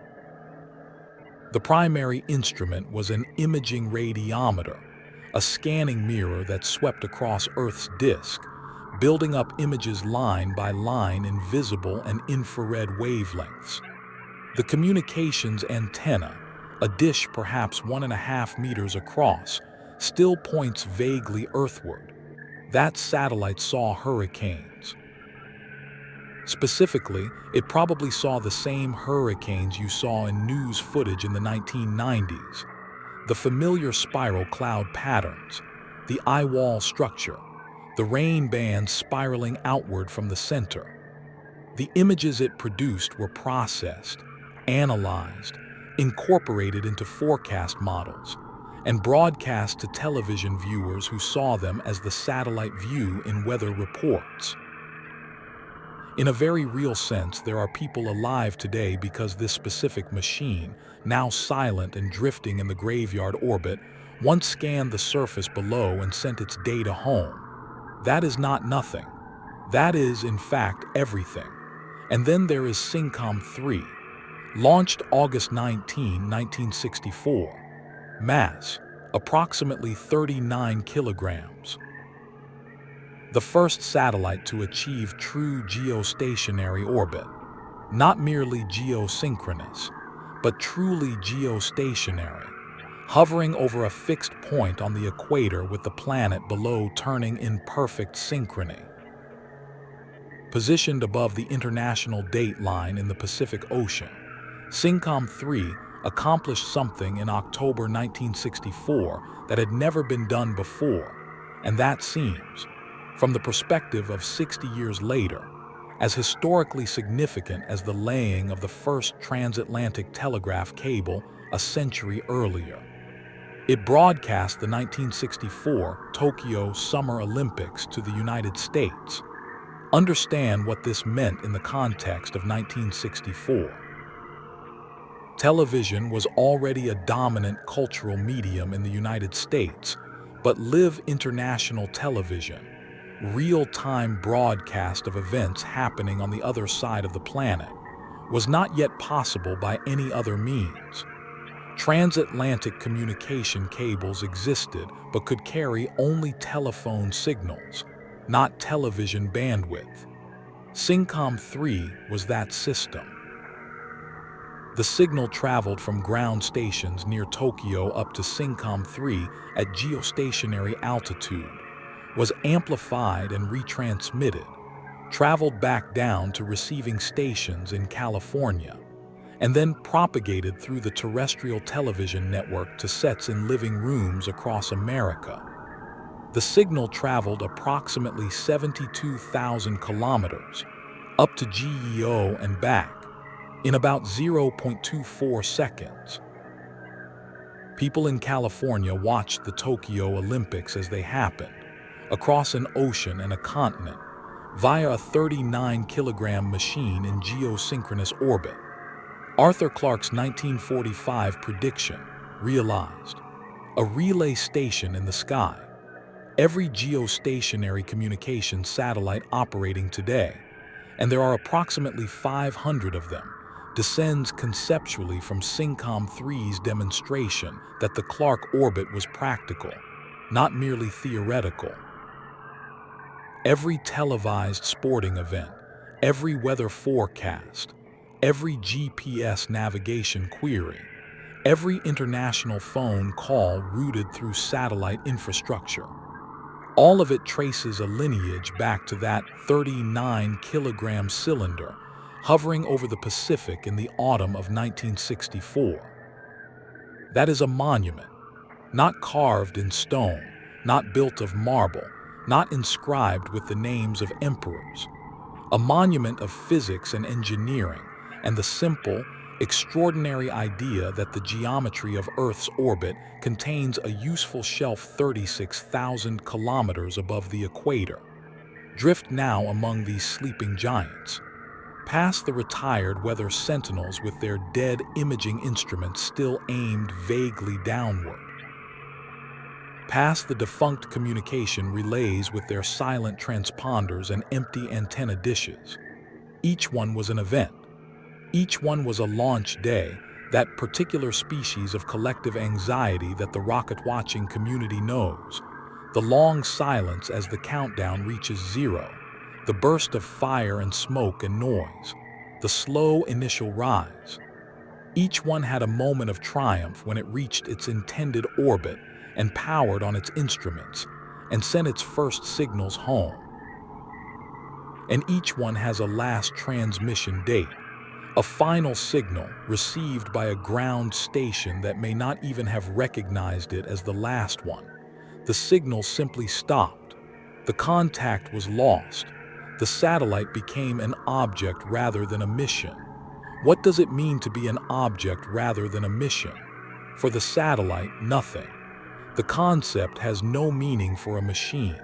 A: The primary instrument was an imaging radiometer, a scanning mirror that swept across Earth's disk, building up images line by line in visible and infrared wavelengths. The communications antenna, a dish perhaps 1.5 meters across, still points vaguely earthward. That satellite saw hurricanes. Specifically, it probably saw the same hurricanes you saw in news footage in the 1990s. The familiar spiral cloud patterns, the eye wall structure, the rain bands spiraling outward from the center. The images it produced were processed, analyzed, incorporated into forecast models, and broadcast to television viewers who saw them as the satellite view in weather reports. In a very real sense, there are people alive today because this specific machine, now silent and drifting in the graveyard orbit, once scanned the surface below and sent its data home. That is not nothing. That is, in fact, everything. And then there is SYNCOM 3, launched August 19, 1964. Mass, approximately 39 kilograms. The first satellite to achieve true geostationary orbit, not merely geosynchronous, but truly geostationary, hovering over a fixed point on the equator with the planet below turning in perfect synchrony. Positioned above the international date line in the Pacific Ocean, SYNCOM 3 accomplished something in October 1964 that had never been done before, and that seems, from the perspective of 60 years later, as historically significant as the laying of the first transatlantic telegraph cable a century earlier. It broadcast the 1964 Tokyo Summer Olympics to the United States. Understand what this meant in the context of 1964. Television was already a dominant cultural medium in the United States, but live international television, real-time broadcast of events happening on the other side of the planet, was not yet possible by any other means. Transatlantic communication cables existed but could carry only telephone signals, not television bandwidth. SYNCOM 3 was that system. The signal traveled from ground stations near Tokyo up to SYNCOM 3 at geostationary altitude, was amplified and retransmitted, traveled back down to receiving stations in California, and then propagated through the terrestrial television network to sets in living rooms across America. The signal traveled approximately 72,000 kilometers, up to GEO and back, in about 0.24 seconds. People in California watched the Tokyo Olympics as they happened, across an ocean and a continent, via a 39-kilogram machine in geosynchronous orbit. Arthur Clarke's 1945 prediction realized. A relay station in the sky. Every geostationary communication satellite operating today, and there are approximately 500 of them, descends conceptually from SYNCOM-3's demonstration that the Clark orbit was practical, not merely theoretical. Every televised sporting event, every weather forecast, every GPS navigation query, every international phone call routed through satellite infrastructure, all of it traces a lineage back to that 39-kilogram cylinder hovering over the Pacific in the autumn of 1964. That is a monument, not carved in stone, not built of marble, not inscribed with the names of emperors. A monument of physics and engineering, and the simple, extraordinary idea that the geometry of Earth's orbit contains a useful shelf 36,000 kilometers above the equator. Drift now among these sleeping giants. Past the retired weather sentinels with their dead imaging instruments still aimed vaguely downward. Past the defunct communication relays with their silent transponders and empty antenna dishes. Each one was an event. Each one was a launch day, that particular species of collective anxiety that the rocket-watching community knows. The long silence as the countdown reaches zero, the burst of fire and smoke and noise, the slow initial rise. Each one had a moment of triumph when it reached its intended orbit and powered on its instruments and sent its first signals home. And each one has a last transmission date, a final signal received by a ground station that may not even have recognized it as the last one. The signal simply stopped. The contact was lost. The satellite became an object rather than a mission. What does it mean to be an object rather than a mission? For the satellite, nothing. The concept has no meaning for a machine.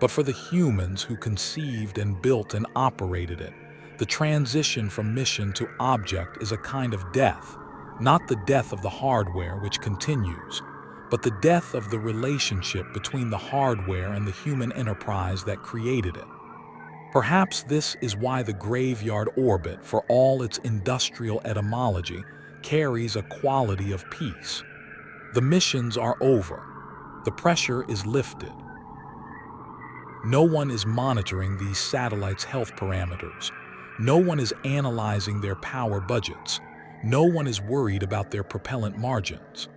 A: But for the humans who conceived and built and operated it, the transition from mission to object is a kind of death, not the death of the hardware which continues, but the death of the relationship between the hardware and the human enterprise that created it. Perhaps this is why the graveyard orbit, for all its industrial etymology, carries a quality of peace. The missions are over. The pressure is lifted. No one is monitoring these satellites' health parameters. No one is analyzing their power budgets. No one is worried about their propellant margins.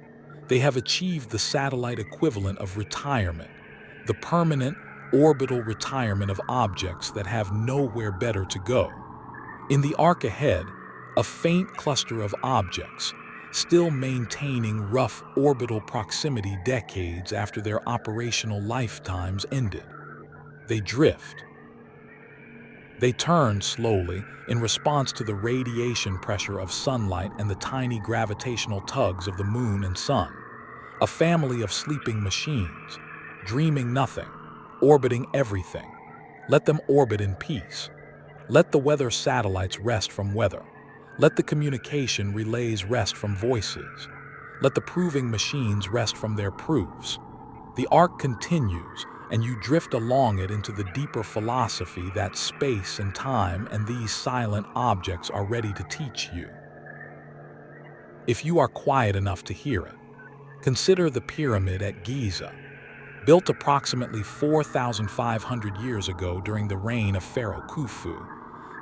A: They have achieved the satellite equivalent of retirement, the permanent, orbital retirement of objects that have nowhere better to go. In the arc ahead, a faint cluster of objects, still maintaining rough orbital proximity decades after their operational lifetimes ended. They drift. They turn slowly in response to the radiation pressure of sunlight and the tiny gravitational tugs of the moon and sun. A family of sleeping machines, dreaming nothing, orbiting everything. Let them orbit in peace. Let the weather satellites rest from weather. Let the communication relays rest from voices. Let the proving machines rest from their proofs. The arc continues, and you drift along it into the deeper philosophy that space and time and these silent objects are ready to teach you. If you are quiet enough to hear it, consider the pyramid at Giza. Built approximately 4,500 years ago during the reign of Pharaoh Khufu,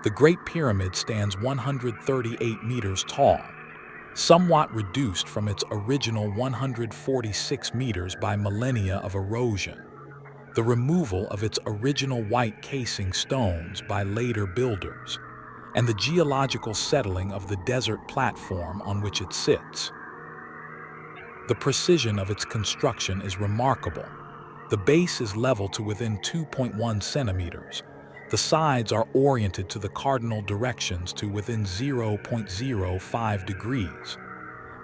A: the Great Pyramid stands 138 meters tall, somewhat reduced from its original 146 meters by millennia of erosion, the removal of its original white casing stones by later builders, and the geological settling of the desert platform on which it sits. The precision of its construction is remarkable. The base is level to within 2.1 centimeters. The sides are oriented to the cardinal directions to within 0.05 degrees.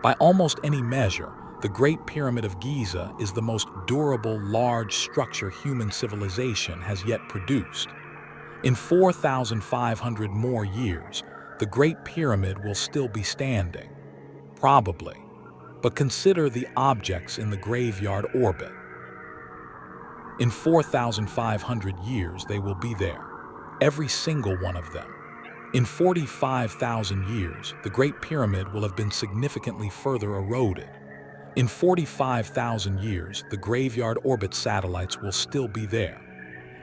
A: By almost any measure, the Great Pyramid of Giza is the most durable large structure human civilization has yet produced. In 4,500 more years, the Great Pyramid will still be standing. Probably. But consider the objects in the graveyard orbit. In 4,500 years, they will be there. Every single one of them. In 45,000 years, the Great Pyramid will have been significantly further eroded. In 45,000 years, the graveyard orbit satellites will still be there.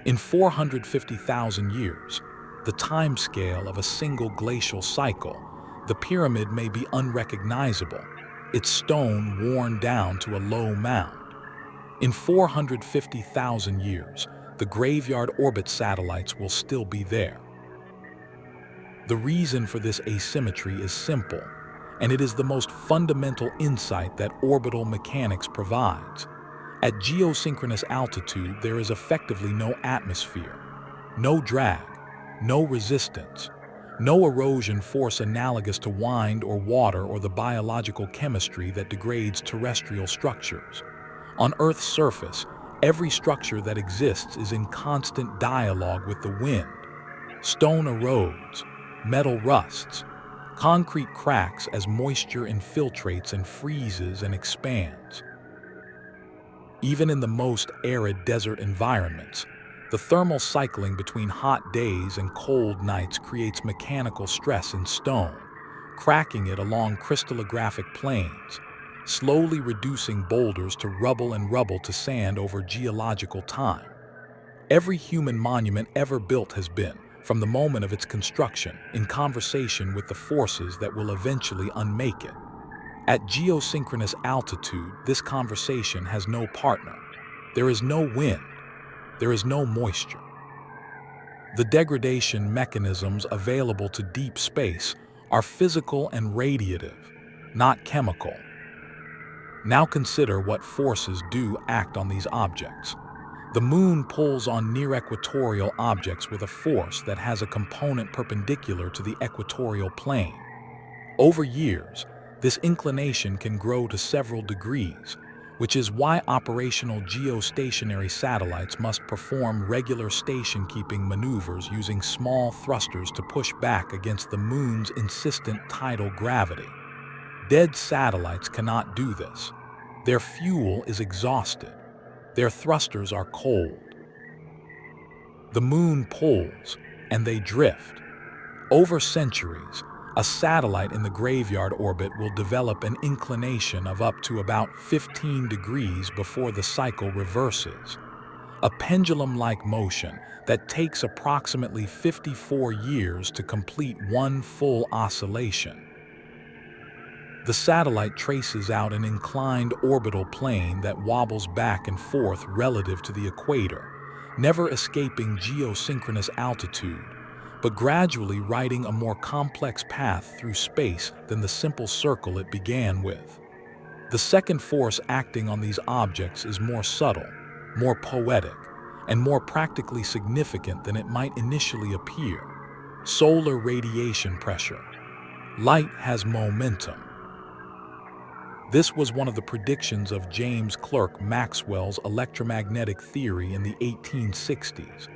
A: In 450,000 years, the timescale of a single glacial cycle, the pyramid may be unrecognizable, its stone worn down to a low mound. In 450,000 years, the graveyard orbit satellites will still be there. The reason for this asymmetry is simple, and it is the most fundamental insight that orbital mechanics provides. At geosynchronous altitude, there is effectively no atmosphere, no drag, no resistance, no erosion force analogous to wind or water or the biological chemistry that degrades terrestrial structures. On Earth's surface, every structure that exists is in constant dialogue with the wind. Stone erodes, metal rusts, concrete cracks as moisture infiltrates and freezes and expands. Even in the most arid desert environments, the thermal cycling between hot days and cold nights creates mechanical stress in stone, cracking it along crystallographic planes, slowly reducing boulders to rubble and rubble to sand over geological time. Every human monument ever built has been, from the moment of its construction, in conversation with the forces that will eventually unmake it. At geosynchronous altitude, this conversation has no partner. There is no wind. There is no moisture. The degradation mechanisms available to deep space are physical and radiative, not chemical. Now consider what forces do act on these objects. The moon pulls on near-equatorial objects with a force that has a component perpendicular to the equatorial plane. Over years, this inclination can grow to several degrees, which is why operational geostationary satellites must perform regular station-keeping maneuvers using small thrusters to push back against the moon's insistent tidal gravity. Dead satellites cannot do this. Their fuel is exhausted. Their thrusters are cold. The moon pulls, and they drift. Over centuries, a satellite in the graveyard orbit will develop an inclination of up to about 15 degrees before the cycle reverses, a pendulum-like motion that takes approximately 54 years to complete one full oscillation. The satellite traces out an inclined orbital plane that wobbles back and forth relative to the equator, never escaping geosynchronous altitude, but gradually writing a more complex path through space than the simple circle it began with. The second force acting on these objects is more subtle, more poetic, and more practically significant than it might initially appear. Solar radiation pressure. Light has momentum. This was one of the predictions of James Clerk Maxwell's electromagnetic theory in the 1860s,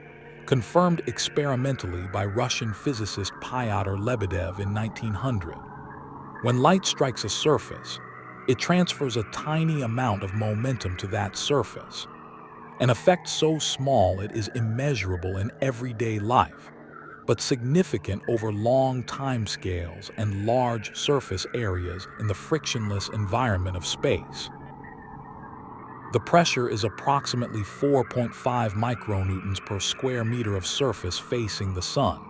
A: confirmed experimentally by Russian physicist Pyotr Lebedev in 1900. When light strikes a surface, it transfers a tiny amount of momentum to that surface, an effect so small it is immeasurable in everyday life, but significant over long timescales and large surface areas in the frictionless environment of space. The pressure is approximately 4.5 micronewtons per square meter of surface facing the sun,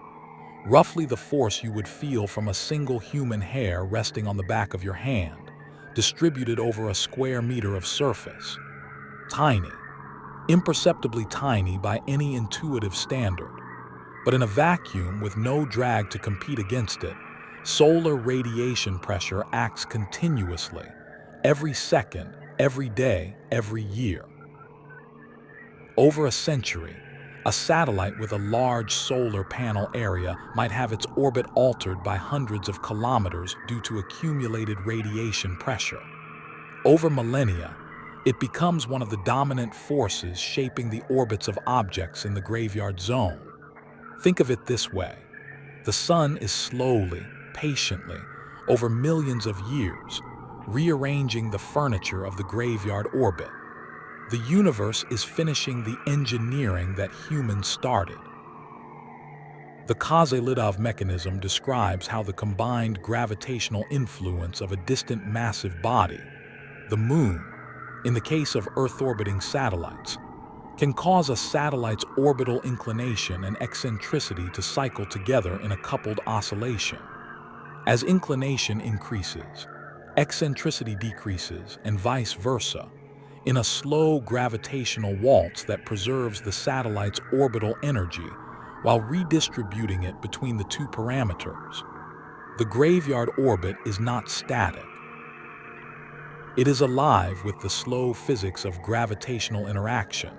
A: roughly the force you would feel from a single human hair resting on the back of your hand, distributed over a square meter of surface. Tiny, imperceptibly tiny by any intuitive standard. But in a vacuum with no drag to compete against it, solar radiation pressure acts continuously, every second, every day, every year. Over a century, a satellite with a large solar panel area might have its orbit altered by hundreds of kilometers due to accumulated radiation pressure. Over millennia, it becomes one of the dominant forces shaping the orbits of objects in the graveyard zone. Think of it this way. The sun is slowly, patiently, over millions of years, rearranging the furniture of the graveyard orbit. The universe is finishing the engineering that humans started. The Kozylidov mechanism describes how the combined gravitational influence of a distant massive body, the Moon, in the case of Earth-orbiting satellites, can cause a satellite's orbital inclination and eccentricity to cycle together in a coupled oscillation. As inclination increases, eccentricity decreases, and vice versa, in a slow gravitational waltz that preserves the satellite's orbital energy while redistributing it between the two parameters. The graveyard orbit is not static. It is alive with the slow physics of gravitational interaction,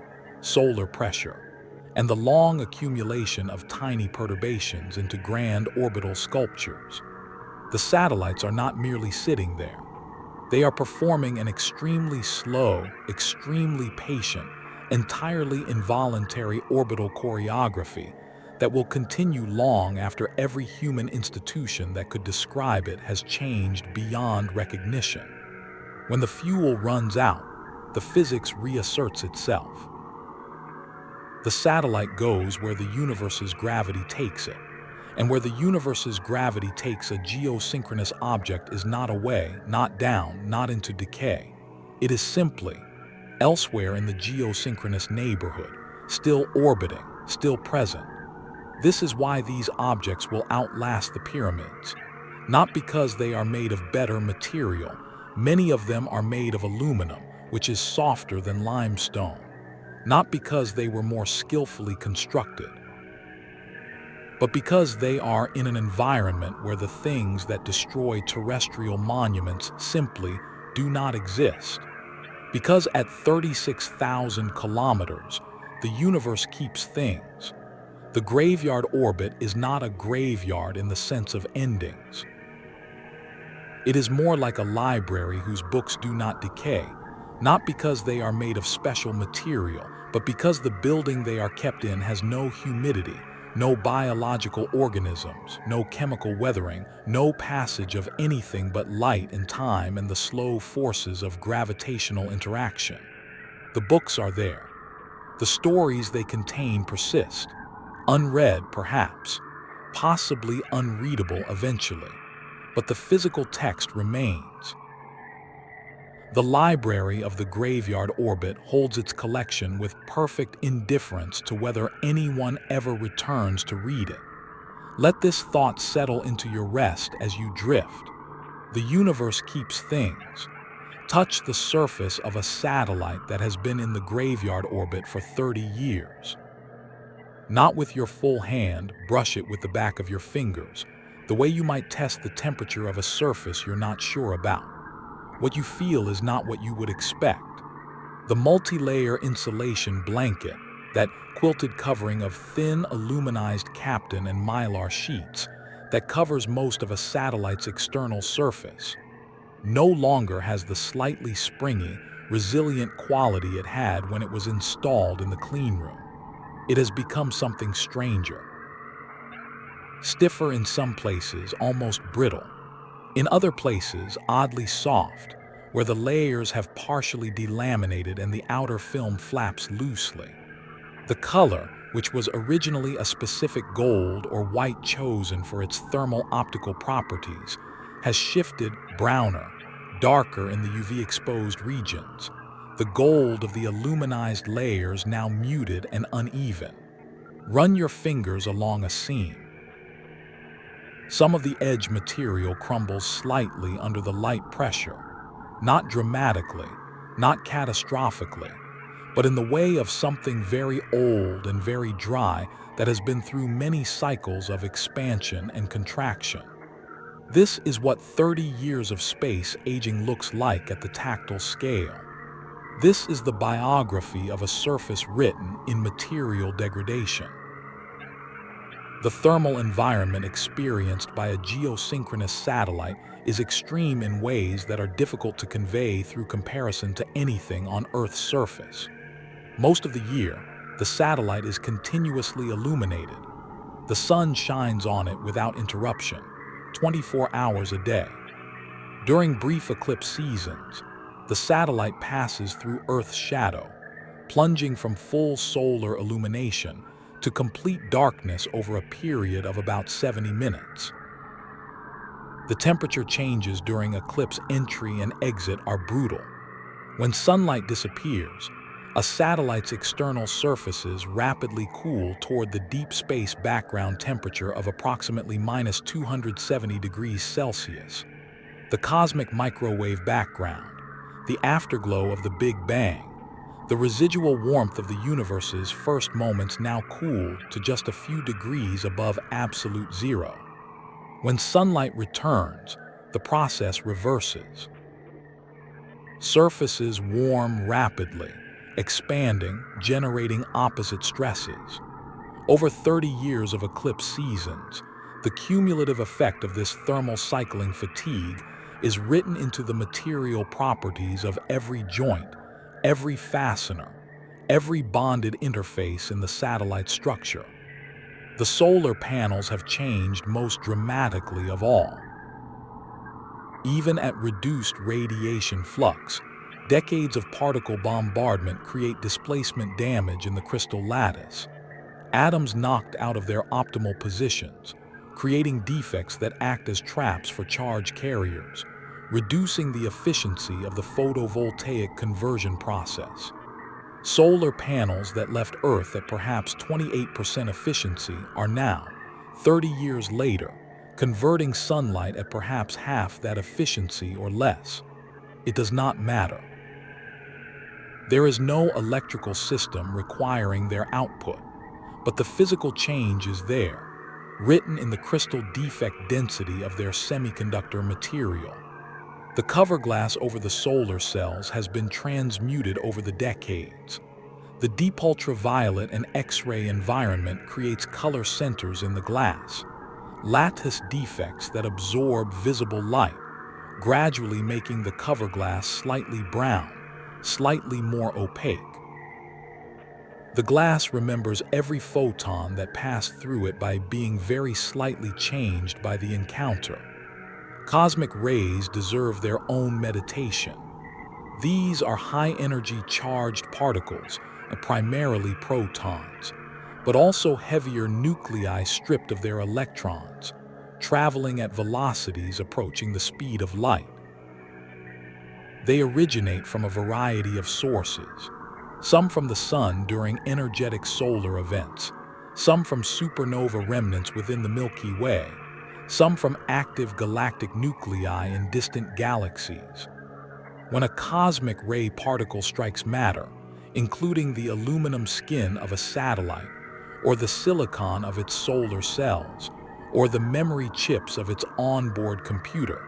A: solar pressure, and the long accumulation of tiny perturbations into grand orbital sculptures. The satellites are not merely sitting there. They are performing an extremely slow, extremely patient, entirely involuntary orbital choreography that will continue long after every human institution that could describe it has changed beyond recognition. When the fuel runs out, the physics reasserts itself. The satellite goes where the universe's gravity takes it, and where the universe's gravity takes a geosynchronous object is not away, not down, not into decay. It is simply elsewhere in the geosynchronous neighborhood, still orbiting, still present. This is why these objects will outlast the pyramids. Not because they are made of better material. Many of them are made of aluminum, which is softer than limestone. Not because they were more skillfully constructed, but because they are in an environment where the things that destroy terrestrial monuments simply do not exist. Because at 36,000 kilometers, the universe keeps things. The graveyard orbit is not a graveyard in the sense of endings. It is more like a library whose books do not decay, not because they are made of special material, but because the building they are kept in has no humidity, no biological organisms, no chemical weathering, no passage of anything but light and time and the slow forces of gravitational interaction. The books are there. The stories they contain persist, unread perhaps, possibly unreadable eventually, but the physical text remains. The library of the graveyard orbit holds its collection with perfect indifference to whether anyone ever returns to read it. Let this thought settle into your rest as you drift. The universe keeps things. Touch the surface of a satellite that has been in the graveyard orbit for 30 years. Not with your full hand, brush it with the back of your fingers, the way you might test the temperature of a surface you're not sure about. What you feel is not what you would expect. The multi-layer insulation blanket, that quilted covering of thin aluminized Kapton and Mylar sheets that covers most of a satellite's external surface, no longer has the slightly springy, resilient quality it had when it was installed in the clean room. It has become something stranger. Stiffer in some places, almost brittle. In other places, oddly soft, where the layers have partially delaminated and the outer film flaps loosely. The color, which was originally a specific gold or white chosen for its thermal optical properties, has shifted browner, darker in the UV-exposed regions. The gold of the aluminized layers now muted and uneven. Run your fingers along a seam. Some of the edge material crumbles slightly under the light pressure, not dramatically, not catastrophically, but in the way of something very old and very dry that has been through many cycles of expansion and contraction. This is what 30 years of space aging looks like at the tactile scale. This is the biography of a surface written in material degradation. The thermal environment experienced by a geosynchronous satellite is extreme in ways that are difficult to convey through comparison to anything on Earth's surface. Most of the year, the satellite is continuously illuminated. The sun shines on it without interruption, 24 hours a day. During brief eclipse seasons, the satellite passes through Earth's shadow, plunging from full solar illumination to complete darkness over a period of about 70 minutes. The temperature changes during eclipse entry and exit are brutal. When sunlight disappears, a satellite's external surfaces rapidly cool toward the deep space background temperature of approximately -270 degrees Celsius. The cosmic microwave background, the afterglow of the Big Bang, the residual warmth of the universe's first moments now cooled to just a few degrees above absolute zero. When sunlight returns, the process reverses. Surfaces warm rapidly, expanding, generating opposite stresses. Over 30 years of eclipse seasons, the cumulative effect of this thermal cycling fatigue is written into the material properties of every joint, every fastener, every bonded interface in the satellite structure. The solar panels have changed most dramatically of all. Even at reduced radiation flux, decades of particle bombardment create displacement damage in the crystal lattice. Atoms knocked out of their optimal positions, creating defects that act as traps for charge carriers, reducing the efficiency of the photovoltaic conversion process. Solar panels that left Earth at perhaps 28% efficiency are now, 30 years later, converting sunlight at perhaps half that efficiency or less. It does not matter. There is no electrical system requiring their output, but the physical change is there, written in the crystal defect density of their semiconductor material. The cover glass over the solar cells has been transmuted over the decades. The deep ultraviolet and X-ray environment creates color centers in the glass, lattice defects that absorb visible light, gradually making the cover glass slightly brown, slightly more opaque. The glass remembers every photon that passed through it by being very slightly changed by the encounter. Cosmic rays deserve their own meditation. These are high-energy charged particles, primarily protons, but also heavier nuclei stripped of their electrons, traveling at velocities approaching the speed of light. They originate from a variety of sources, some from the sun during energetic solar events, some from supernova remnants within the Milky Way, some from active galactic nuclei in distant galaxies. When a cosmic ray particle strikes matter, including the aluminum skin of a satellite, or the silicon of its solar cells, or the memory chips of its onboard computer,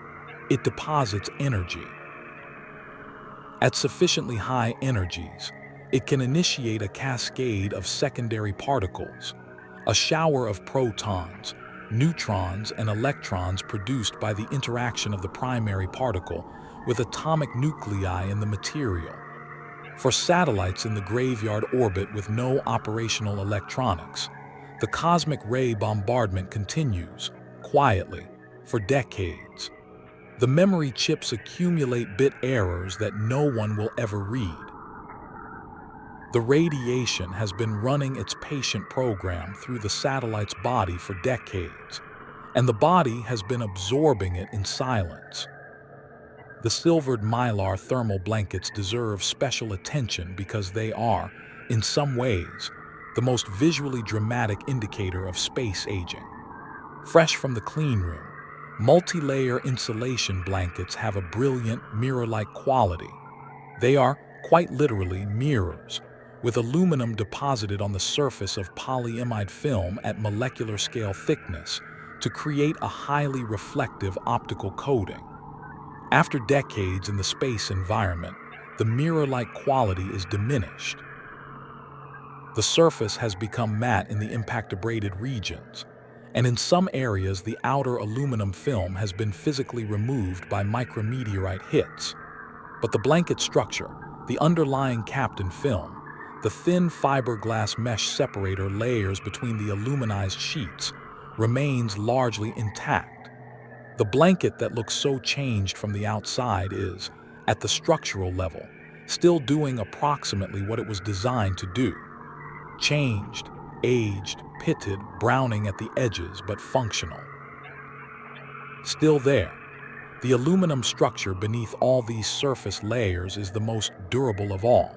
A: it deposits energy. At sufficiently high energies, it can initiate a cascade of secondary particles, a shower of protons, neutrons, and electrons produced by the interaction of the primary particle with atomic nuclei in the material. For satellites in the graveyard orbit with no operational electronics, the cosmic ray bombardment continues, quietly, for decades. The memory chips accumulate bit errors that no one will ever read. The radiation has been running its patient program through the satellite's body for decades, and the body has been absorbing it in silence. The silvered mylar thermal blankets deserve special attention because they are, in some ways, the most visually dramatic indicator of space aging. Fresh from the clean room, multi-layer insulation blankets have a brilliant, mirror-like quality. They are, quite literally, mirrors, with aluminum deposited on the surface of polyimide film at molecular scale thickness to create a highly reflective optical coating. After decades in the space environment, the mirror-like quality is diminished. The surface has become matte in the impact-abraded regions, and in some areas the outer aluminum film has been physically removed by micrometeorite hits. But the blanket structure, the underlying captain film, the thin fiberglass mesh separator layers between the aluminized sheets, remains largely intact. The blanket that looks so changed from the outside is, at the structural level, still doing approximately what it was designed to do. Changed, aged, pitted, browning at the edges but functional. Still there, the aluminum structure beneath all these surface layers is the most durable of all.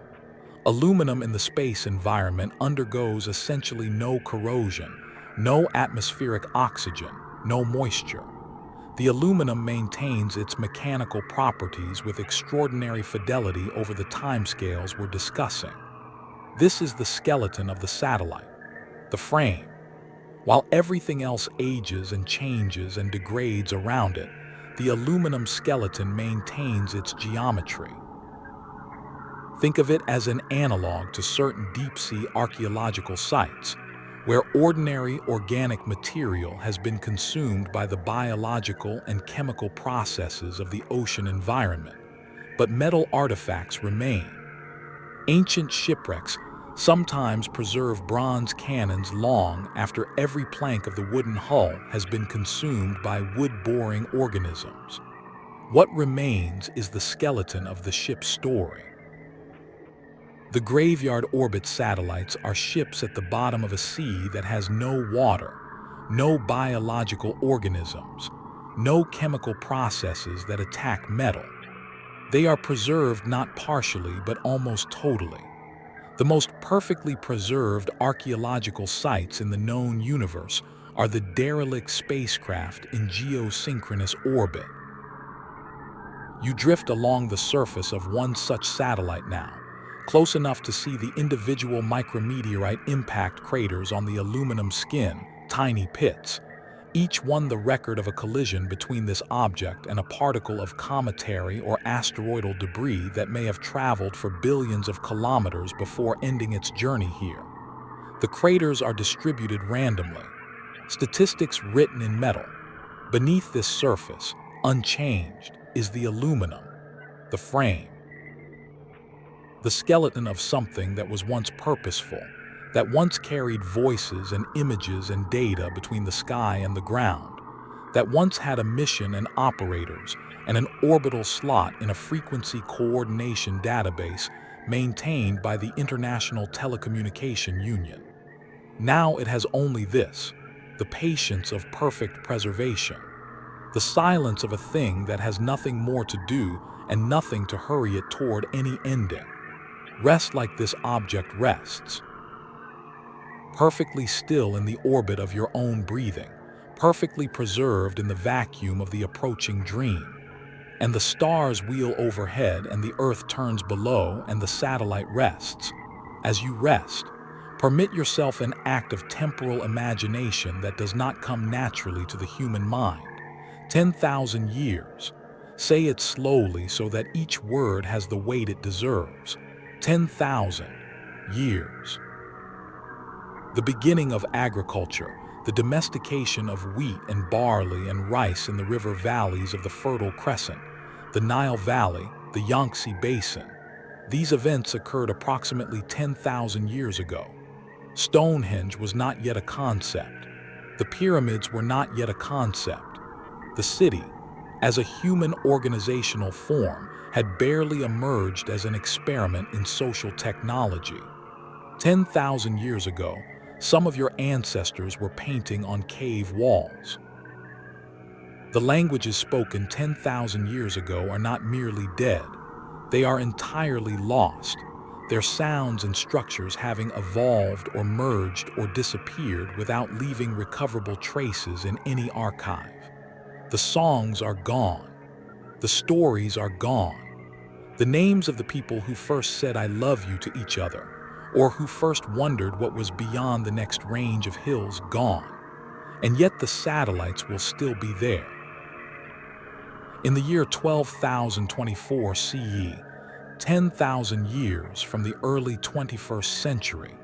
A: Aluminum in the space environment undergoes essentially no corrosion, no atmospheric oxygen, no moisture. The aluminum maintains its mechanical properties with extraordinary fidelity over the timescales we're discussing. This is the skeleton of the satellite, the frame. While everything else ages and changes and degrades around it, the aluminum skeleton maintains its geometry. Think of it as an analog to certain deep-sea archaeological sites, where ordinary organic material has been consumed by the biological and chemical processes of the ocean environment, but metal artifacts remain. Ancient shipwrecks sometimes preserve bronze cannons long after every plank of the wooden hull has been consumed by wood-boring organisms. What remains is the skeleton of the ship's story. The graveyard orbit satellites are ships at the bottom of a sea that has no water, no biological organisms, no chemical processes that attack metal. They are preserved not partially but almost totally. The most perfectly preserved archaeological sites in the known universe are the derelict spacecraft in geosynchronous orbit. You drift along the surface of one such satellite now, close enough to see the individual micrometeorite impact craters on the aluminum skin, tiny pits, each one the record of a collision between this object and a particle of cometary or asteroidal debris that may have traveled for billions of kilometers before ending its journey here. The craters are distributed randomly, statistics written in metal. Beneath this surface, unchanged, is the aluminum, the frame. The skeleton of something that was once purposeful, that once carried voices and images and data between the sky and the ground, that once had a mission and operators and an orbital slot in a frequency coordination database maintained by the International Telecommunication Union. Now it has only this, the patience of perfect preservation, the silence of a thing that has nothing more to do and nothing to hurry it toward any ending. Rest like this object rests, perfectly still in the orbit of your own breathing, perfectly preserved in the vacuum of the approaching dream. And the stars wheel overhead and the earth turns below and the satellite rests. As you rest, permit yourself an act of temporal imagination that does not come naturally to the human mind. 10,000 years. Say it slowly so that each word has the weight it deserves. 10,000 years. The beginning of agriculture, the domestication of wheat and barley and rice in the river valleys of the Fertile Crescent, the Nile Valley, the Yangtze Basin. These events occurred approximately 10,000 years ago. Stonehenge was not yet a concept. The pyramids were not yet a concept. The city, as a human organizational form, had barely emerged as an experiment in social technology. 10,000 years ago, some of your ancestors were painting on cave walls. The languages spoken 10,000 years ago are not merely dead. They are entirely lost, their sounds and structures having evolved or merged or disappeared without leaving recoverable traces in any archive. The songs are gone. The stories are gone. The names of the people who first said "I love you" to each other, or who first wondered what was beyond the next range of hills, gone. And yet the satellites will still be there. In the year 12,024 CE, 10,000 years from the early 21st century,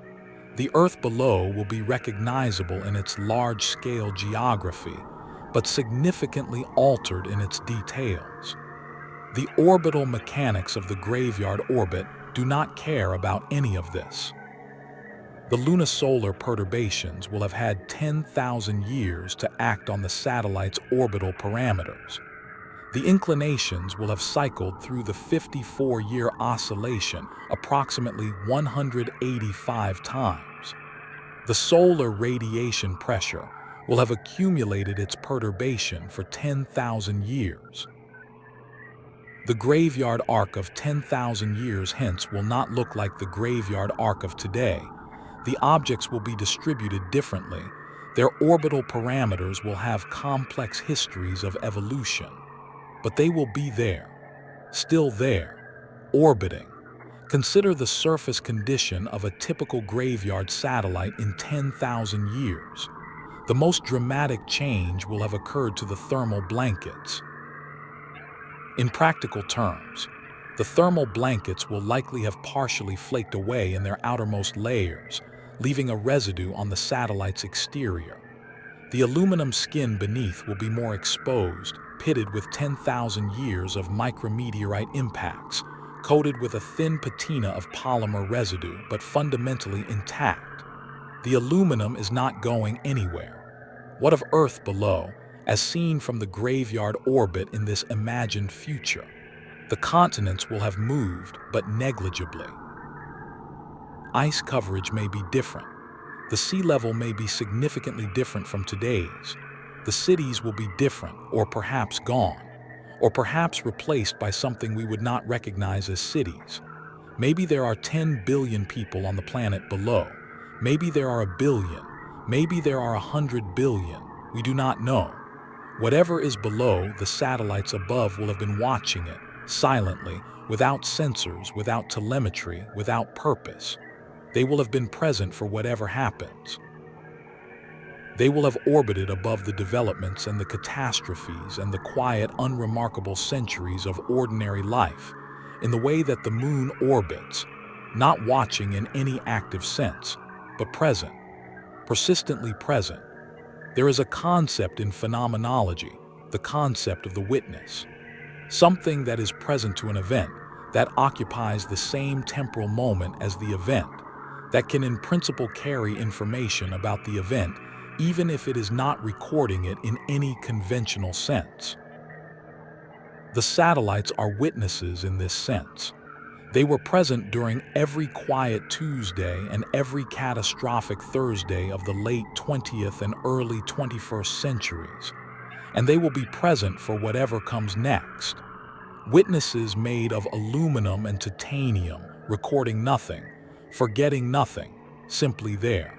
A: the Earth below will be recognizable in its large-scale geography, but significantly altered in its details. The orbital mechanics of the graveyard orbit do not care about any of this. The lunisolar perturbations will have had 10,000 years to act on the satellite's orbital parameters. The inclinations will have cycled through the 54-year oscillation approximately 185 times. The solar radiation pressure will have accumulated its perturbation for 10,000 years. The graveyard arc of 10,000 years hence will not look like the graveyard arc of today. The objects will be distributed differently. Their orbital parameters will have complex histories of evolution. But they will be there, still there, orbiting. Consider the surface condition of a typical graveyard satellite in 10,000 years. The most dramatic change will have occurred to the thermal blankets. In practical terms, the thermal blankets will likely have partially flaked away in their outermost layers, leaving a residue on the satellite's exterior. The aluminum skin beneath will be more exposed, pitted with 10,000 years of micrometeorite impacts, coated with a thin patina of polymer residue but fundamentally intact. The aluminum is not going anywhere. What of Earth below, as seen from the graveyard orbit in this imagined future? The continents will have moved, but negligibly. Ice coverage may be different. The sea level may be significantly different from today's. The cities will be different, or perhaps gone, or perhaps replaced by something we would not recognize as cities. Maybe there are 10 billion people on the planet below. Maybe there are a billion. Maybe there are 100 billion. We do not know. Whatever is below, the satellites above will have been watching it, silently, without sensors, without telemetry, without purpose. They will have been present for whatever happens. They will have orbited above the developments and the catastrophes and the quiet, unremarkable centuries of ordinary life, in the way that the moon orbits, not watching in any active sense, but present, persistently present. There is a concept in phenomenology, the concept of the witness, something that is present to an event, that occupies the same temporal moment as the event, that can in principle carry information about the event, even if it is not recording it in any conventional sense. The satellites are witnesses in this sense. They were present during every quiet Tuesday and every catastrophic Thursday of the late 20th and early 21st centuries, and they will be present for whatever comes next. Witnesses made of aluminum and titanium, recording nothing, forgetting nothing, simply there.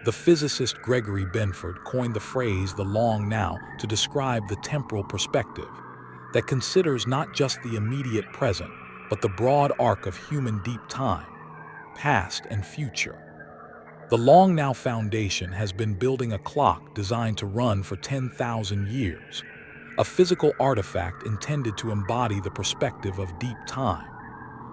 A: The physicist Gregory Benford coined the phrase the long now to describe the temporal perspective that considers not just the immediate present, but the broad arc of human deep time, past and future. The long now foundation has been building a clock designed to run for 10,000 years, a physical artifact intended to embody the perspective of deep time,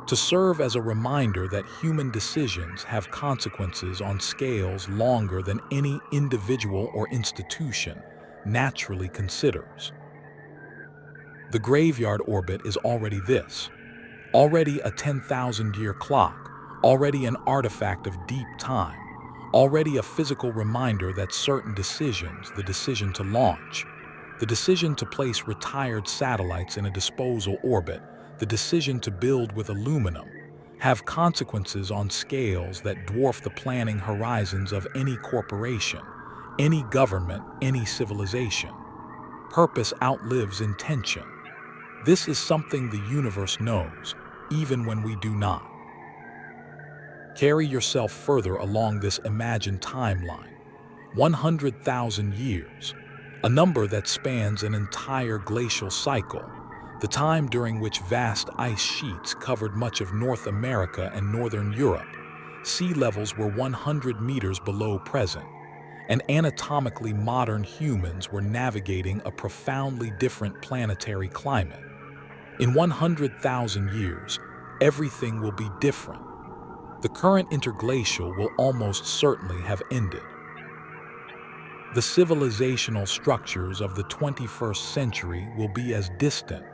A: to serve as a reminder that human decisions have consequences on scales longer than any individual or institution naturally considers. The graveyard orbit is already this, already a 10,000-year clock, already an artifact of deep time, already a physical reminder that certain decisions, the decision to launch, the decision to place retired satellites in a disposal orbit, the decision to build with aluminum, have consequences on scales that dwarf the planning horizons of any corporation, any government, any civilization. Purpose outlives intention. This is something the universe knows, even when we do not. Carry yourself further along this imagined timeline. 100,000 years, a number that spans an entire glacial cycle, the time during which vast ice sheets covered much of North America and Northern Europe. Sea levels were 100 meters below present, and anatomically modern humans were navigating a profoundly different planetary climate. In 100,000 years, everything will be different. The current interglacial will almost certainly have ended. The civilizational structures of the 21st century will be as distant,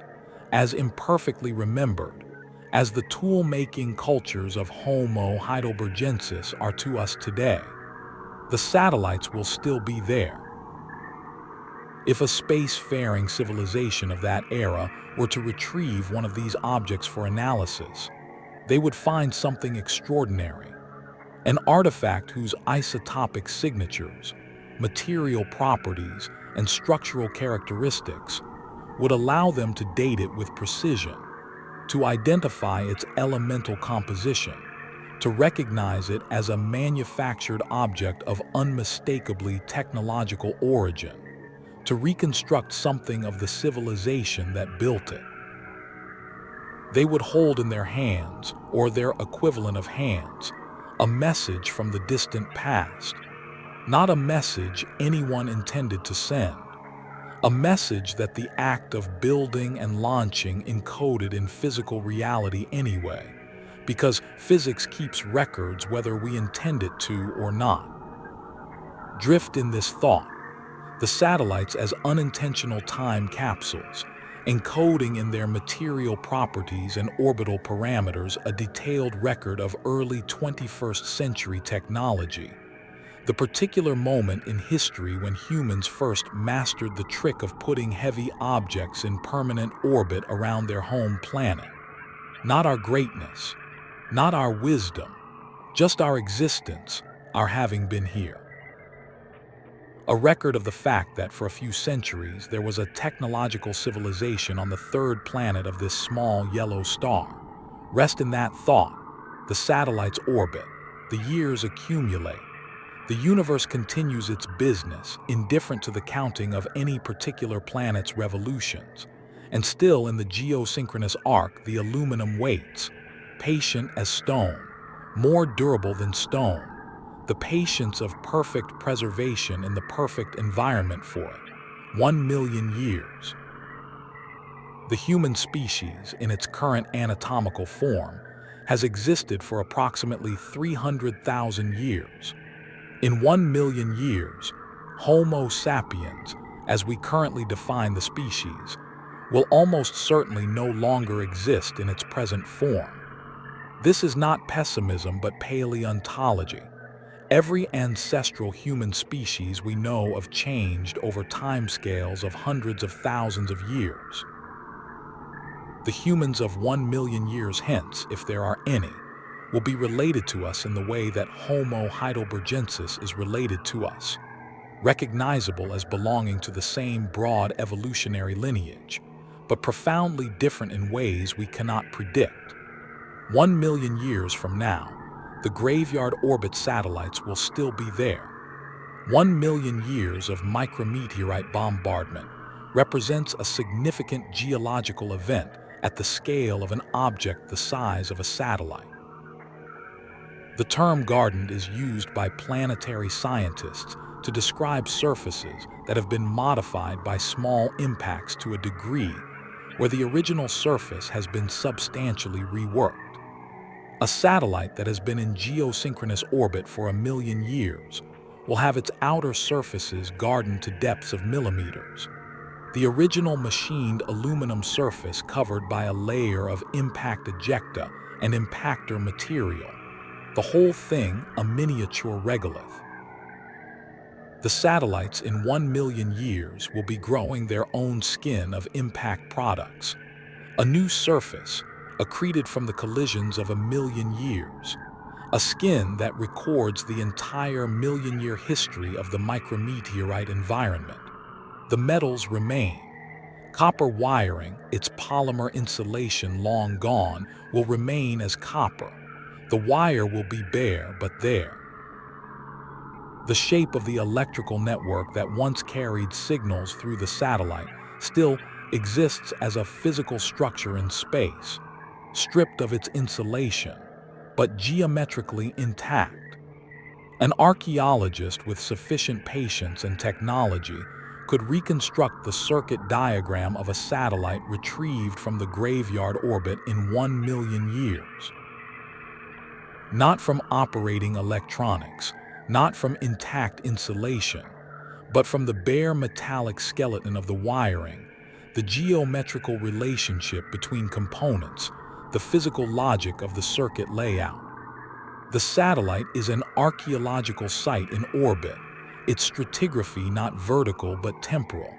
A: as imperfectly remembered, as the tool-making cultures of Homo heidelbergensis are to us today. The satellites will still be there. If a space-faring civilization of that era were to retrieve one of these objects for analysis, they would find something extraordinary. an artifact whose isotopic signatures, material properties, and structural characteristics would allow them to date it with precision, to identify its elemental composition, to recognize it as a manufactured object of unmistakably technological origin, to reconstruct something of the civilization that built it. They would hold in their hands, or their equivalent of hands, a message from the distant past, not a message anyone intended to send, a message that the act of building and launching encoded in physical reality anyway, because physics keeps records whether we intend it to or not. Drift in this thought, the satellites as unintentional time capsules, encoding in their material properties and orbital parameters a detailed record of early 21st century technology, the particular moment in history when humans first mastered the trick of putting heavy objects in permanent orbit around their home planet. Not our greatness, not our wisdom, just our existence, our having been here. A record of the fact that for a few centuries there was a technological civilization on the third planet of this small yellow star. Rest in that thought. The satellites orbit, the years accumulate, the universe continues its business, indifferent to the counting of any particular planet's revolutions. And still in the geosynchronous arc, the aluminum waits, patient as stone, more durable than stone, the patience of perfect preservation in the perfect environment for it. 1 million years. The human species, in its current anatomical form, has existed for approximately 300,000 years. In 1 million years, Homo sapiens, as we currently define the species, will almost certainly no longer exist in its present form. This is not pessimism but paleontology. Every ancestral human species we know of changed over timescales of hundreds of thousands of years. The humans of 1 million years hence, if there are any, will be related to us in the way that Homo heidelbergensis is related to us, recognizable as belonging to the same broad evolutionary lineage, but profoundly different in ways we cannot predict. 1 million years from now, the graveyard orbit satellites will still be there. 1 million years of micrometeorite bombardment represents a significant geological event at the scale of an object the size of a satellite. The term gardened is used by planetary scientists to describe surfaces that have been modified by small impacts to a degree where the original surface has been substantially reworked. A satellite that has been in geosynchronous orbit for 1 million years will have its outer surfaces gardened to depths of millimeters. The original machined aluminum surface covered by a layer of impact ejecta and impactor material. The whole thing a miniature regolith. The satellites in 1 million years will be growing their own skin of impact products. A new surface, accreted from the collisions of 1 million years. A skin that records the entire million-year history of the micrometeorite environment. The metals remain. Copper wiring, its polymer insulation long gone, will remain as copper. The wire will be bare but there. The shape of the electrical network that once carried signals through the satellite still exists as a physical structure in space, stripped of its insulation, but geometrically intact. An archaeologist with sufficient patience and technology could reconstruct the circuit diagram of a satellite retrieved from the graveyard orbit in 1 million years. Not from operating electronics, not from intact insulation, but from the bare metallic skeleton of the wiring, the geometrical relationship between components, the physical logic of the circuit layout. The satellite is an archaeological site in orbit, its stratigraphy not vertical but temporal.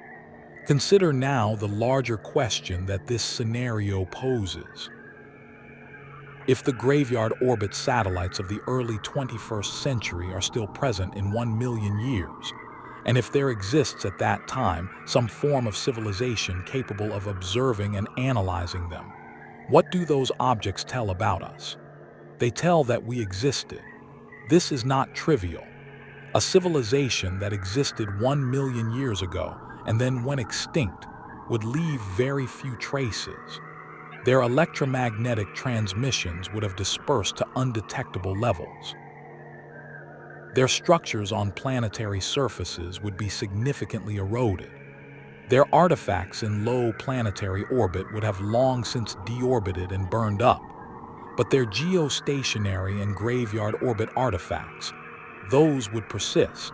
A: Consider now the larger question that this scenario poses. If the graveyard orbit satellites of the early 21st century are still present in 1 million years, and if there exists at that time some form of civilization capable of observing and analyzing them, what do those objects tell about us? They tell that we existed. This is not trivial. A civilization that existed 1 million years ago and then went extinct would leave very few traces. Their electromagnetic transmissions would have dispersed to undetectable levels. Their structures on planetary surfaces would be significantly eroded. Their artifacts in low planetary orbit would have long since deorbited and burned up. But their geostationary and graveyard orbit artifacts, those would persist.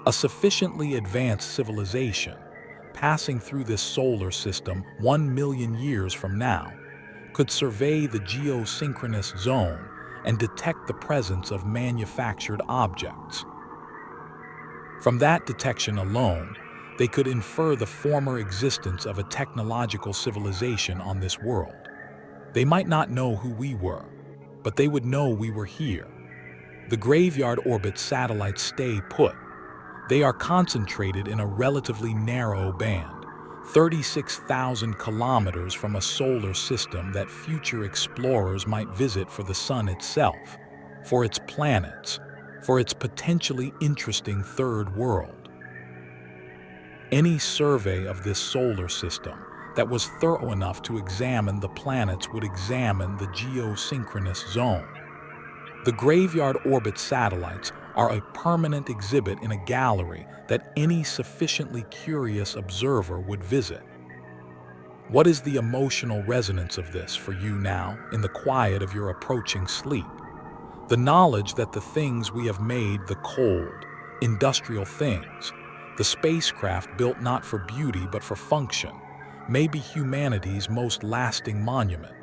A: A sufficiently advanced civilization, passing through this solar system 1 million years from now, could survey the geosynchronous zone and detect the presence of manufactured objects. From that detection alone, they could infer the former existence of a technological civilization on this world. They might not know who we were, but they would know we were here. The graveyard orbit satellites stay put. They are concentrated in a relatively narrow band, 36,000 kilometers from a solar system that future explorers might visit for the sun itself, for its planets, for its potentially interesting third world. Any survey of this solar system that was thorough enough to examine the planets would examine the geosynchronous zone. The graveyard orbit satellites are a permanent exhibit in a gallery that any sufficiently curious observer would visit. What is the emotional resonance of this for you now, in the quiet of your approaching sleep? The knowledge that the things we have made, the cold, industrial things, the spacecraft built not for beauty but for function, may be humanity's most lasting monument.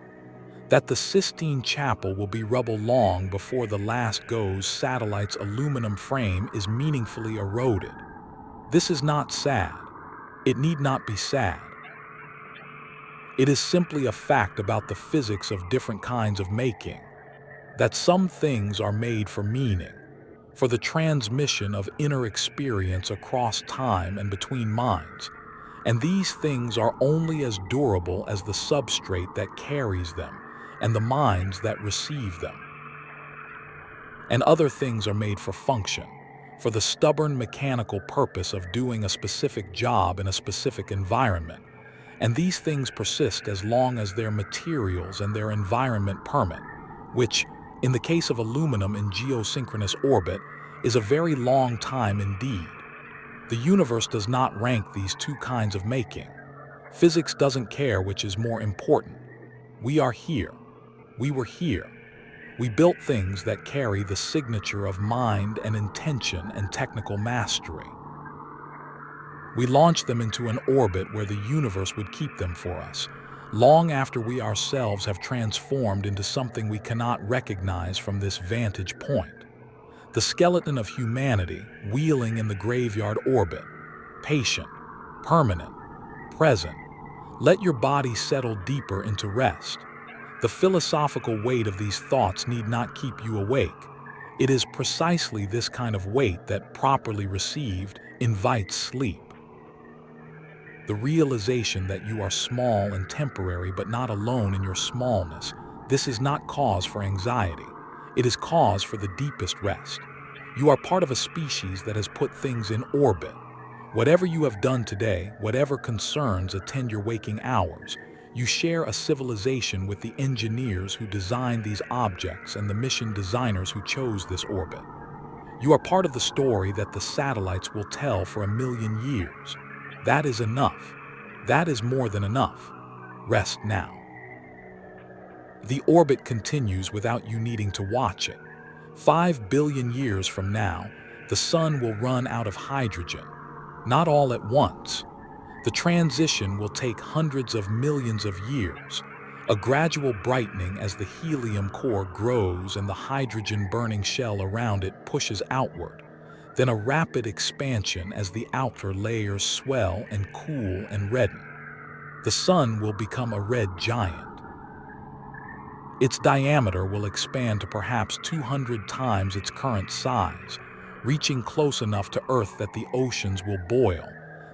A: That the Sistine Chapel will be rubble long before the last GOES satellite's aluminum frame is meaningfully eroded. This is not sad. It need not be sad. It is simply a fact about the physics of different kinds of making, that some things are made for meaning, for the transmission of inner experience across time and between minds, and these things are only as durable as the substrate that carries them and the minds that receive them. And other things are made for function, for the stubborn mechanical purpose of doing a specific job in a specific environment, and these things persist as long as their materials and their environment permit, which, in the case of aluminum in geosynchronous orbit, is a very long time indeed. The universe does not rank these two kinds of making. Physics doesn't care which is more important. We are here. We were here. We built things that carry the signature of mind and intention and technical mastery. We launched them into an orbit where the universe would keep them for us, long after we ourselves have transformed into something we cannot recognize from this vantage point. The skeleton of humanity wheeling in the graveyard orbit, patient, permanent, present. Let your body settle deeper into rest. The philosophical weight of these thoughts need not keep you awake. It is precisely this kind of weight that, properly received, invites sleep. The realization that you are small and temporary but not alone in your smallness, this is not cause for anxiety. It is cause for the deepest rest. You are part of a species that has put things in orbit. Whatever you have done today, whatever concerns attend your waking hours, you share a civilization with the engineers who designed these objects and the mission designers who chose this orbit. You are part of the story that the satellites will tell for 1,000,000 years. That is enough. That is more than enough. Rest now. The orbit continues without you needing to watch it. 5 billion years from now, the sun will run out of hydrogen. Not all at once. The transition will take hundreds of millions of years, a gradual brightening as the helium core grows and the hydrogen-burning shell around it pushes outward, then a rapid expansion as the outer layers swell and cool and redden. The sun will become a red giant. Its diameter will expand to perhaps 200 times its current size, reaching close enough to Earth that the oceans will boil,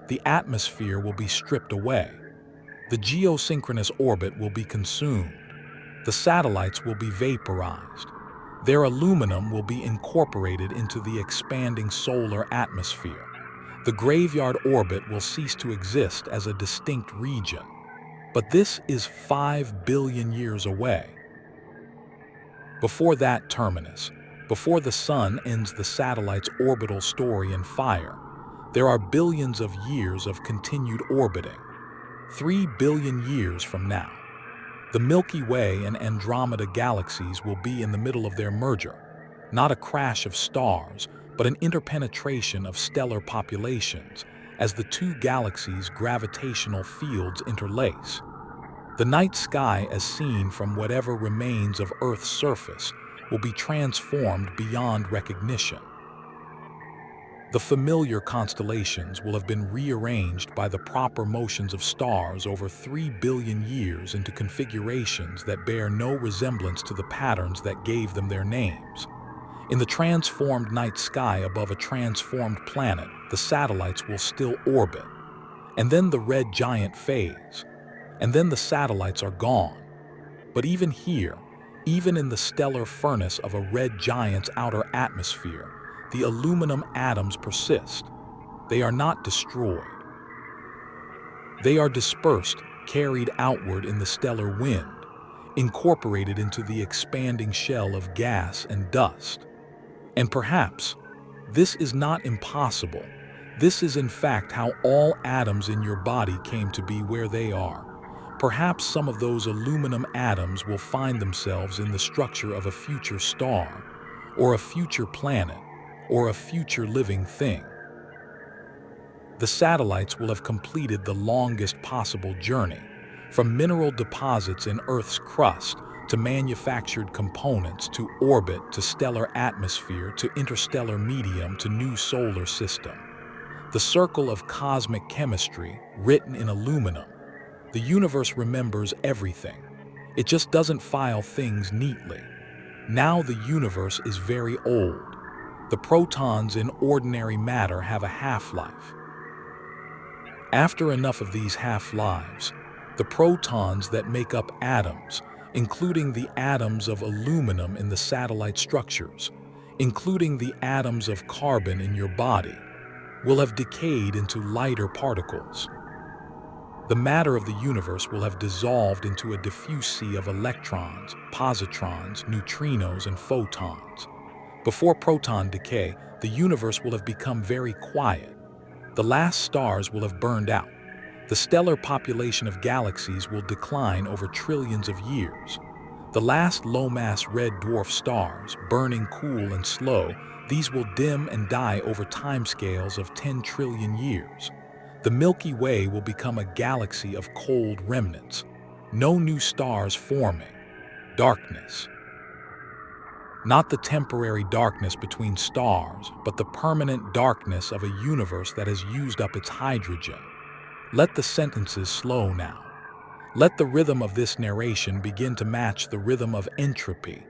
A: the atmosphere will be stripped away, the geosynchronous orbit will be consumed, the satellites will be vaporized, their aluminum will be incorporated into the expanding solar atmosphere. The graveyard orbit will cease to exist as a distinct region. But this is 5 billion years away. Before that terminus, before the sun ends the satellite's orbital story in fire, there are billions of years of continued orbiting. 3 billion years from now, the Milky Way and Andromeda galaxies will be in the middle of their merger, not a crash of stars, but an interpenetration of stellar populations as the two galaxies' gravitational fields interlace. The night sky, as seen from whatever remains of Earth's surface, will be transformed beyond recognition. The familiar constellations will have been rearranged by the proper motions of stars over 3 billion years into configurations that bear no resemblance to the patterns that gave them their names. In the transformed night sky above a transformed planet, the satellites will still orbit. And then the red giant fades. And then the satellites are gone. But even here, even in the stellar furnace of a red giant's outer atmosphere, the aluminum atoms persist. They are not destroyed. They are dispersed, carried outward in the stellar wind, incorporated into the expanding shell of gas and dust. And perhaps, this is not impossible. This is in fact how all atoms in your body came to be where they are. Perhaps some of those aluminum atoms will find themselves in the structure of a future star, or a future planet, or a future living thing. The satellites will have completed the longest possible journey, from mineral deposits in Earth's crust to manufactured components to orbit to stellar atmosphere to interstellar medium to new solar system. The circle of cosmic chemistry, written in aluminum. The universe remembers everything. It just doesn't file things neatly. Now the universe is very old. The protons in ordinary matter have a half-life. After enough of these half-lives, the protons that make up atoms, including the atoms of aluminum in the satellite structures, including the atoms of carbon in your body, will have decayed into lighter particles. The matter of the universe will have dissolved into a diffuse sea of electrons, positrons, neutrinos, and photons. Before proton decay, the universe will have become very quiet. The last stars will have burned out. The stellar population of galaxies will decline over trillions of years. The last low-mass red dwarf stars, burning cool and slow, these will dim and die over timescales of 10 trillion years. The Milky Way will become a galaxy of cold remnants. No new stars forming. Darkness. Not the temporary darkness between stars, but the permanent darkness of a universe that has used up its hydrogen. Let the sentences slow now. Let the rhythm of this narration begin to match the rhythm of entropy,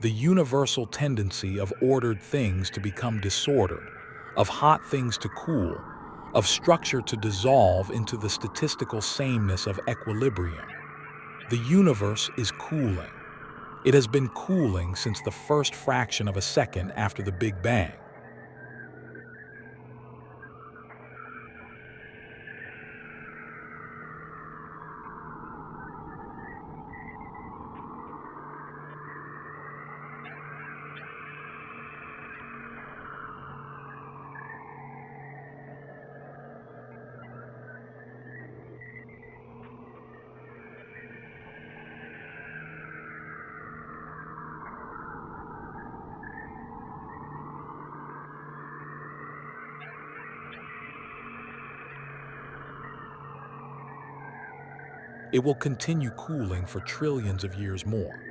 A: the universal tendency of ordered things to become disordered, of hot things to cool, of structure to dissolve into the statistical sameness of equilibrium. The universe is cooling. It has been cooling since the first fraction of a second after the Big Bang. It will continue cooling for trillions of years more.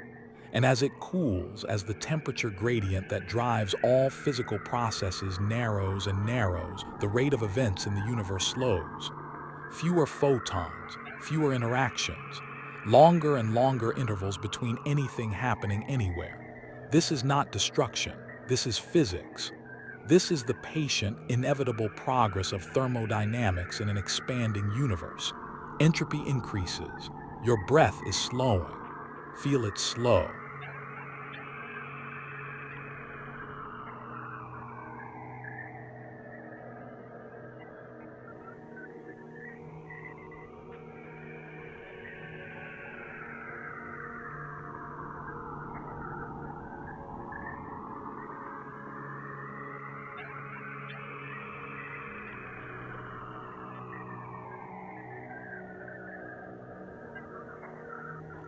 A: And as it cools, as the temperature gradient that drives all physical processes narrows and narrows, the rate of events in the universe slows. Fewer photons, fewer interactions, longer and longer intervals between anything happening anywhere. This is not destruction, this is physics. This is the patient, inevitable progress of thermodynamics in an expanding universe. Entropy increases. Your breath is slowing. Feel it slow.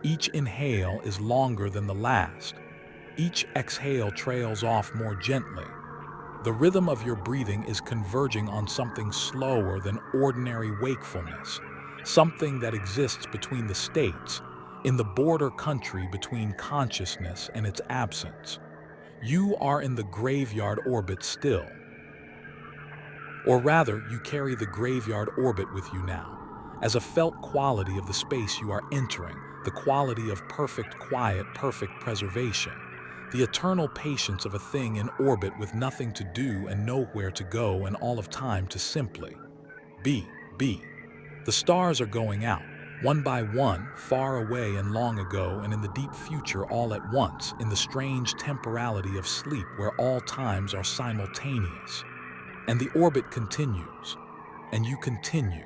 A: Each inhale is longer than the last. Each exhale trails off more gently. The rhythm of your breathing is converging on something slower than ordinary wakefulness, something that exists between the states, in the border country between consciousness and its absence. You are in the graveyard orbit still. Or rather, you carry the graveyard orbit with you now, as a felt quality of the space you are entering, the quality of perfect quiet, perfect preservation, the eternal patience of a thing in orbit with nothing to do and nowhere to go and all of time to simply be. The stars are going out, one by one, far away and long ago and in the deep future all at once, in the strange temporality of sleep where all times are simultaneous. And the orbit continues, and you continue.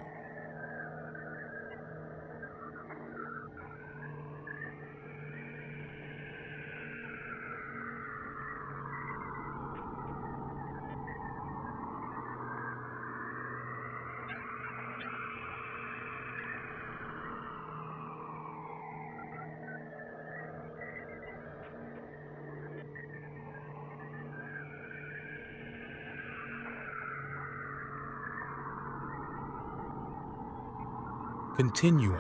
A: Continuing.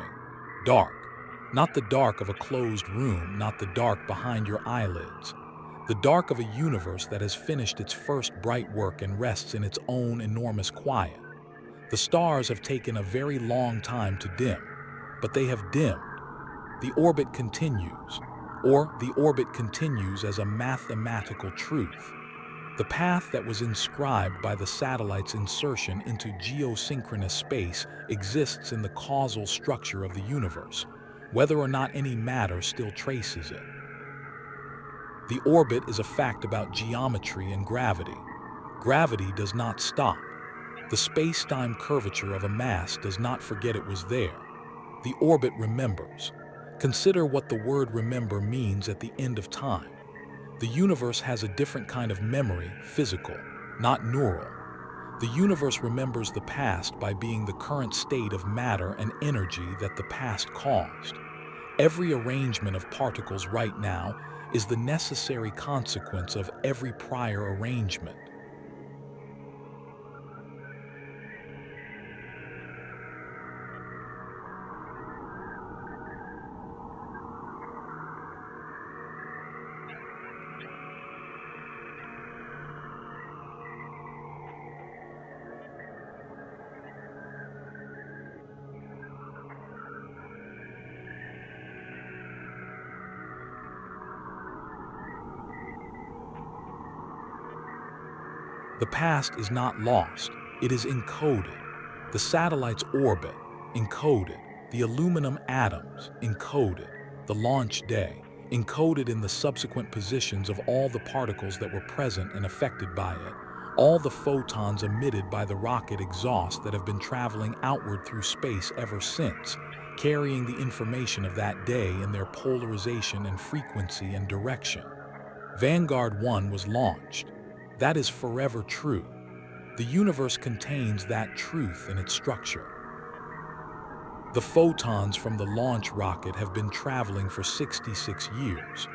A: Dark. Not the dark of a closed room, not the dark behind your eyelids. The dark of a universe that has finished its first bright work and rests in its own enormous quiet. The stars have taken a very long time to dim, but they have dimmed. The orbit continues, or the orbit continues as a mathematical truth. The path that was inscribed by the satellite's insertion into geosynchronous space exists in the causal structure of the universe, whether or not any matter still traces it. The orbit is a fact about geometry and gravity. Gravity does not stop. The space-time curvature of a mass does not forget it was there. The orbit remembers. Consider what the word remember means at the end of time. The universe has a different kind of memory, physical, not neural. The universe remembers the past by being the current state of matter and energy that the past caused. Every arrangement of particles right now is the necessary consequence of every prior arrangement. The past is not lost, it is encoded. The satellite's orbit, encoded. The aluminum atoms, encoded. The launch day, encoded in the subsequent positions of all the particles that were present and affected by it. All the photons emitted by the rocket exhaust that have been traveling outward through space ever since, carrying the information of that day in their polarization and frequency and direction. Vanguard 1 was launched. That is forever true. The universe contains that truth in its structure. The photons from the launch rocket have been traveling for 66 years.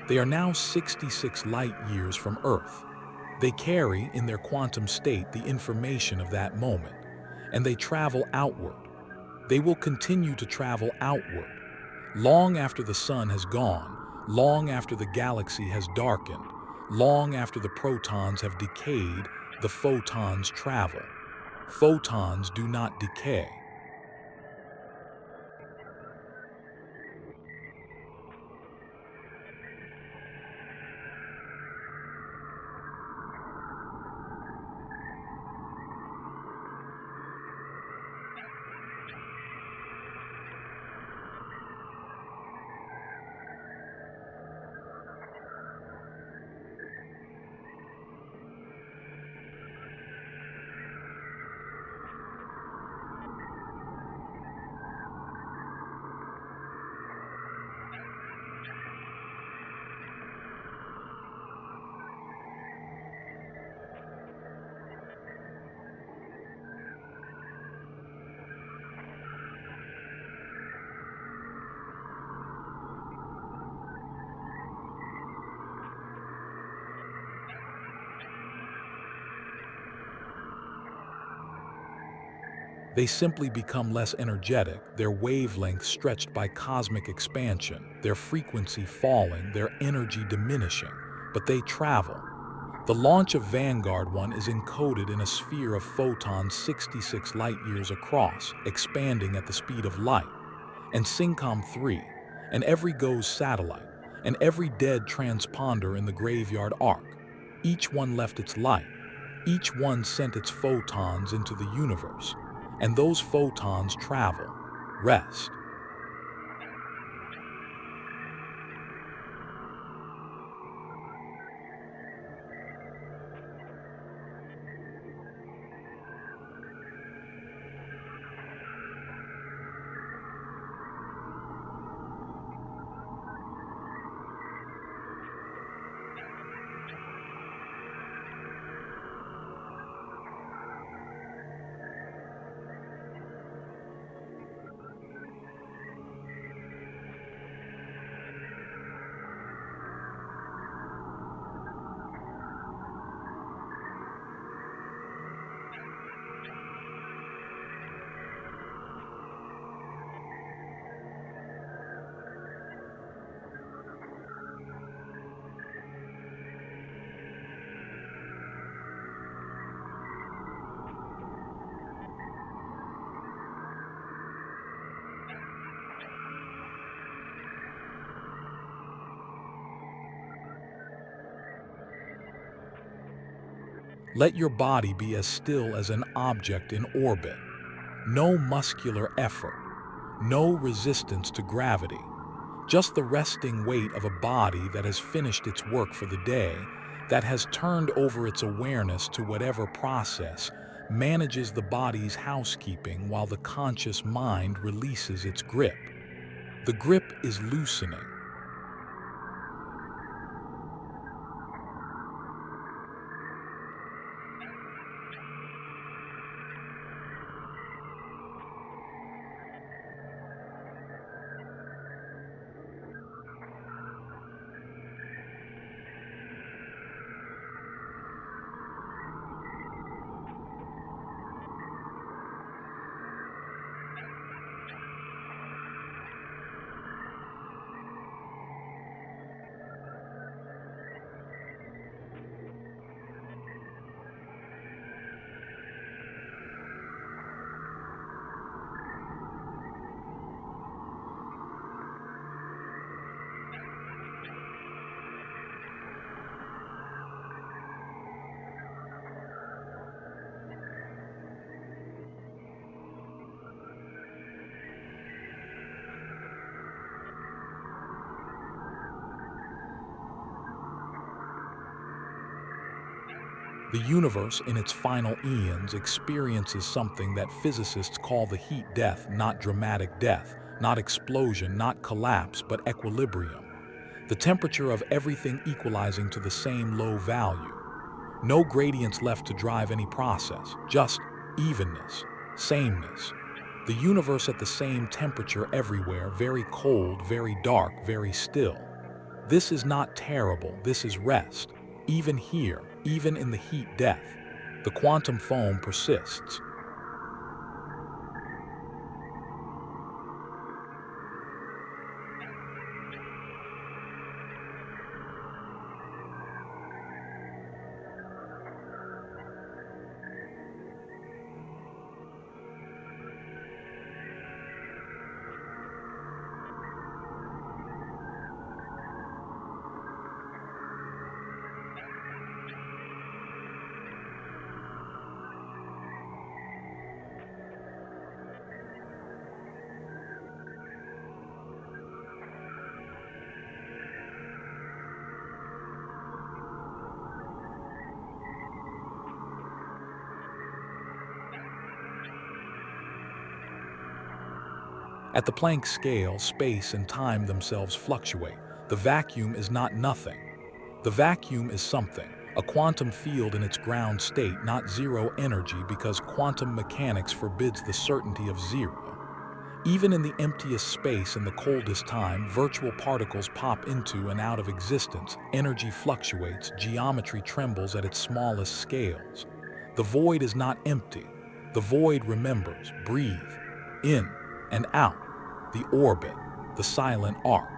A: They are now 66 light years from Earth. They carry in their quantum state the information of that moment, and they travel outward. They will continue to travel outward, long after the sun has gone, long after the galaxy has darkened, long after the protons have decayed, the photons travel. Photons do not decay. They simply become less energetic, their wavelength stretched by cosmic expansion, their frequency falling, their energy diminishing, but they travel. The launch of Vanguard 1 is encoded in a sphere of photons 66 light-years across, expanding at the speed of light, and Syncom 3, and every GOES satellite, and every dead transponder in the graveyard arc. Each one left its light, each one sent its photons into the universe, and those photons travel, rest. Let your body be as still as an object in orbit. No muscular effort, no resistance to gravity, just the resting weight of a body that has finished its work for the day, that has turned over its awareness to whatever process manages the body's housekeeping while the conscious mind releases its grip. The grip is loosening. The universe, in its final eons, experiences something that physicists call the heat death, not dramatic death, not explosion, not collapse, but equilibrium. The temperature of everything equalizing to the same low value. No gradients left to drive any process, just evenness, sameness. The universe at the same temperature everywhere, very cold, very dark, very still. This is not terrible, this is rest. Even here, even in the heat death, the quantum foam persists. At the Planck scale, space and time themselves fluctuate. The vacuum is not nothing. The vacuum is something, a quantum field in its ground state, not zero energy, because quantum mechanics forbids the certainty of zero. Even in the emptiest space and the coldest time, virtual particles pop into and out of existence, energy fluctuates, geometry trembles at its smallest scales. The void is not empty. The void remembers, breathe, in and out, the orbit, the silent arc.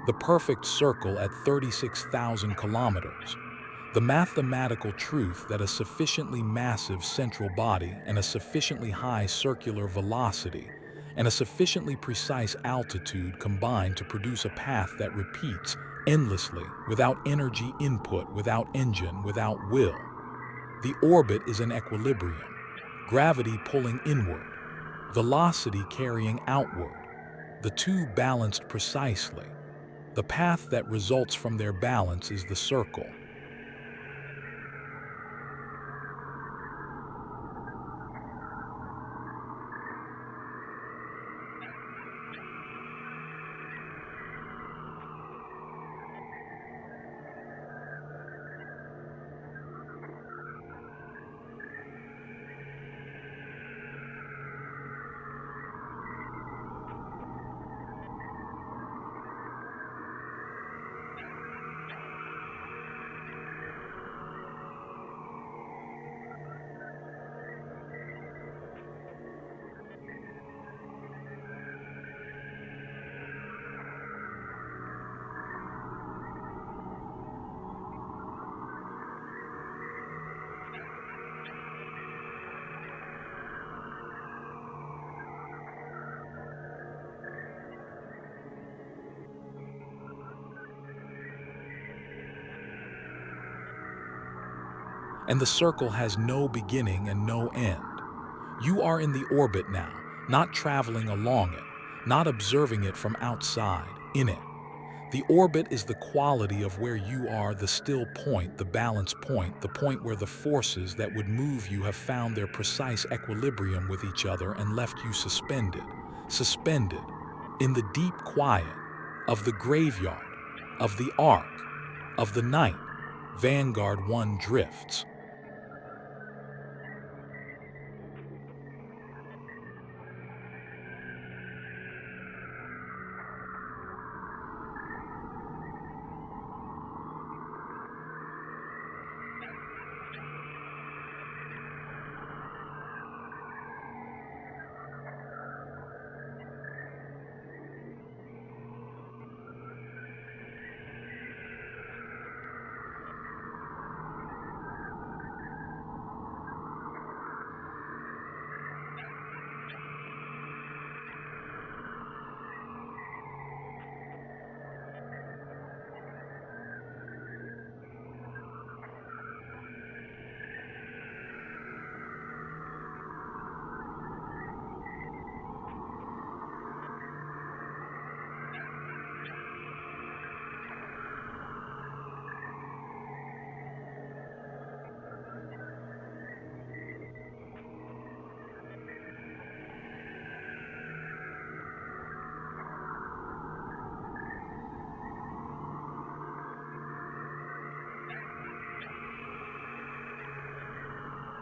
A: The perfect circle at 36,000 kilometers. The mathematical truth that a sufficiently massive central body and a sufficiently high circular velocity and a sufficiently precise altitude combine to produce a path that repeats endlessly, without energy input, without engine, without will. The orbit is an equilibrium, gravity pulling inward, velocity carrying outward, the two balanced precisely. The path that results from their balance is the circle. And the circle has no beginning and no end. You are in the orbit now, not traveling along it, not observing it from outside, in it. The orbit is the quality of where you are, the still point, the balance point, the point where the forces that would move you have found their precise equilibrium with each other and left you suspended, in the deep quiet of the graveyard, of the ark, of the night. Vanguard 1 drifts.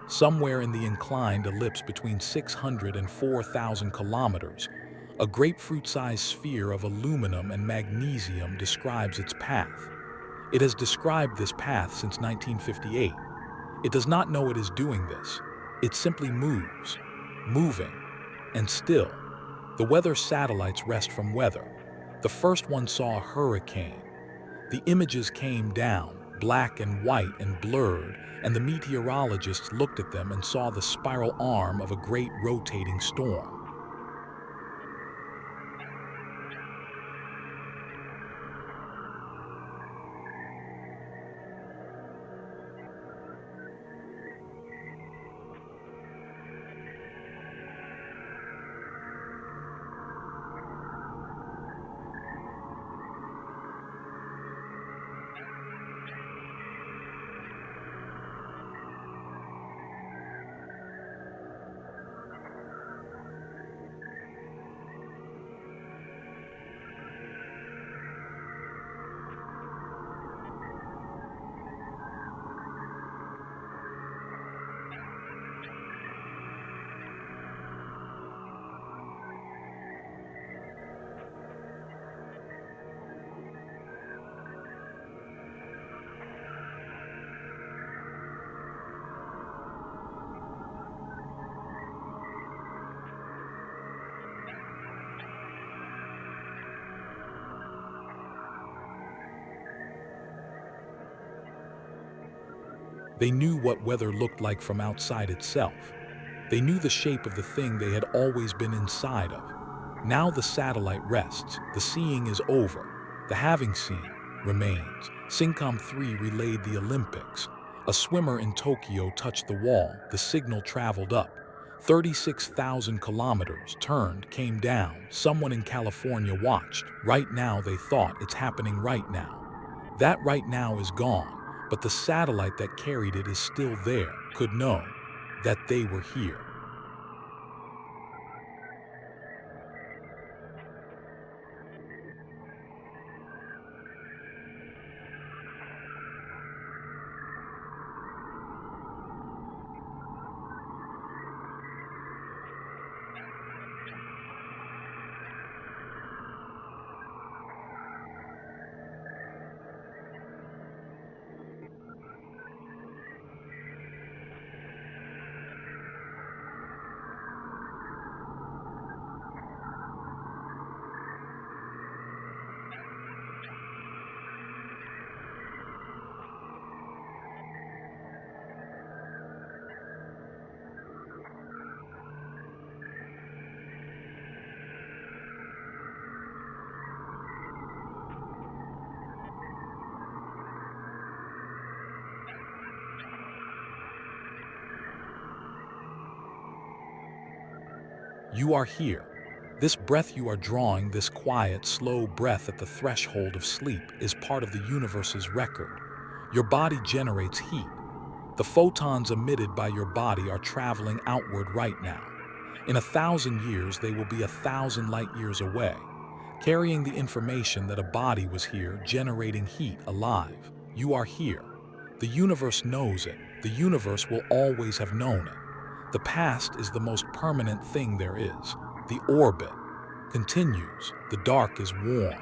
A: Somewhere in the inclined ellipse between 600 and 4,000 kilometers, a grapefruit-sized sphere of aluminum and magnesium describes its path. It has described this path since 1958. It does not know it is doing this. It simply moves, moving, and still. The weather satellites rest from weather. The first one saw a hurricane. The images came down, black and white and blurred, and the meteorologists looked at them and saw the spiral arm of a great rotating storm. They knew what weather looked like from outside itself. They knew the shape of the thing they had always been inside of. Now the satellite rests. The seeing is over. The having seen remains. Syncom 3 relayed the Olympics. A swimmer in Tokyo touched the wall. The signal traveled up. 36,000 kilometers, turned, came down. Someone in California watched. Right now they thought it's happening right now. That right now is gone, but the satellite that carried it is still there, could know that they were here. You are here. This breath you are drawing, this quiet, slow breath at the threshold of sleep, is part of the universe's record. Your body generates heat. The photons emitted by your body are traveling outward right now. In 1,000 years, they will be 1,000 light years away, carrying the information that a body was here, generating heat, alive. You are here. The universe knows it. The universe will always have known it. The past is the most permanent thing there is. The orbit continues. The dark is warm.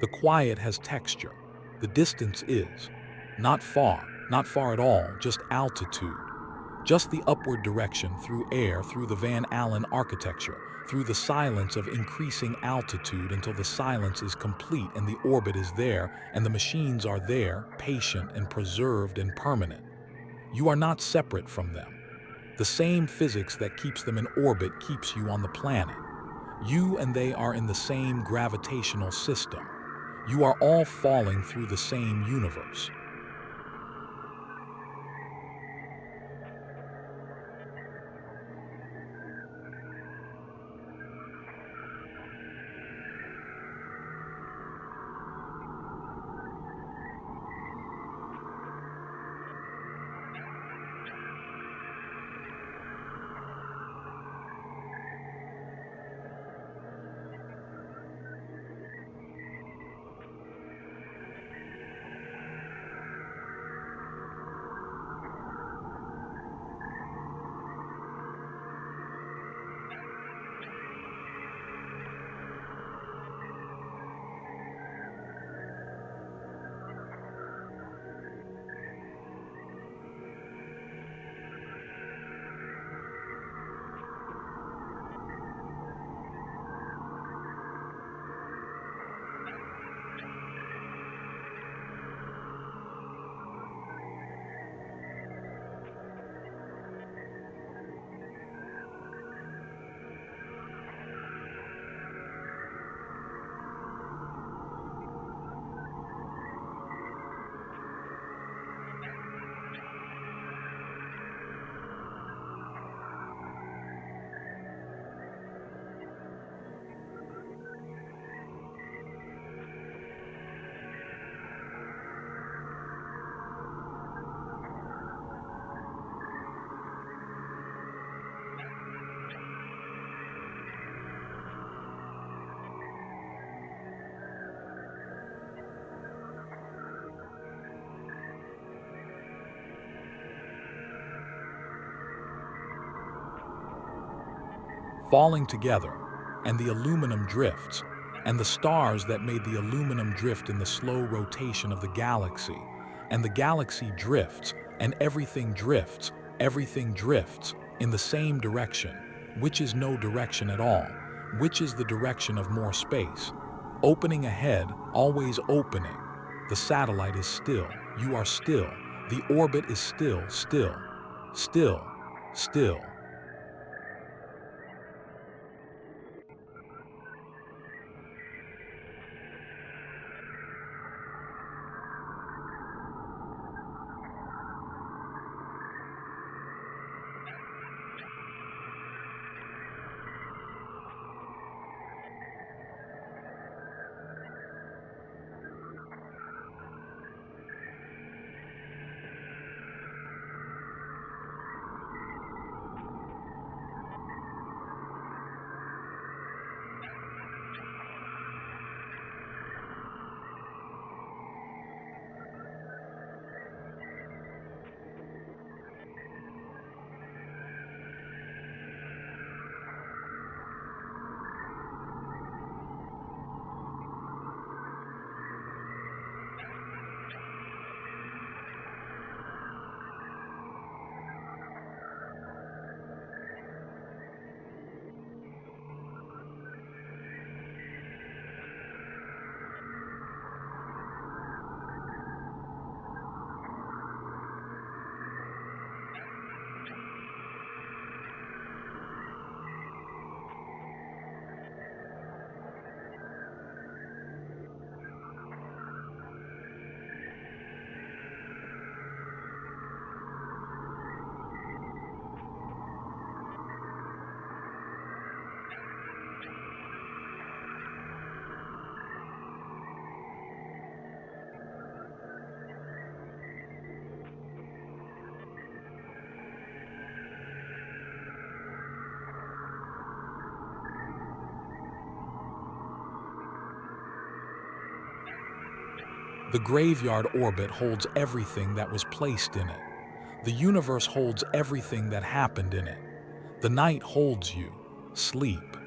A: The quiet has texture. The distance is not far at all, just altitude. Just the upward direction through air, through the Van Allen architecture, through the silence of increasing altitude until the silence is complete and the orbit is there and the machines are there, patient and preserved and permanent. You are not separate from them. The same physics that keeps them in orbit keeps you on the planet. You and they are in the same gravitational system. You are all falling through the same universe. Falling together, and the aluminum drifts, and the stars that made the aluminum drift in the slow rotation of the galaxy, and the galaxy drifts, and everything drifts in the same direction, which is no direction at all, which is the direction of more space. Opening ahead, always opening. The satellite is still, you are still, the orbit is still, still, still, still. The graveyard orbit holds everything that was placed in it. The universe holds everything that happened in it. The night holds you. Sleep.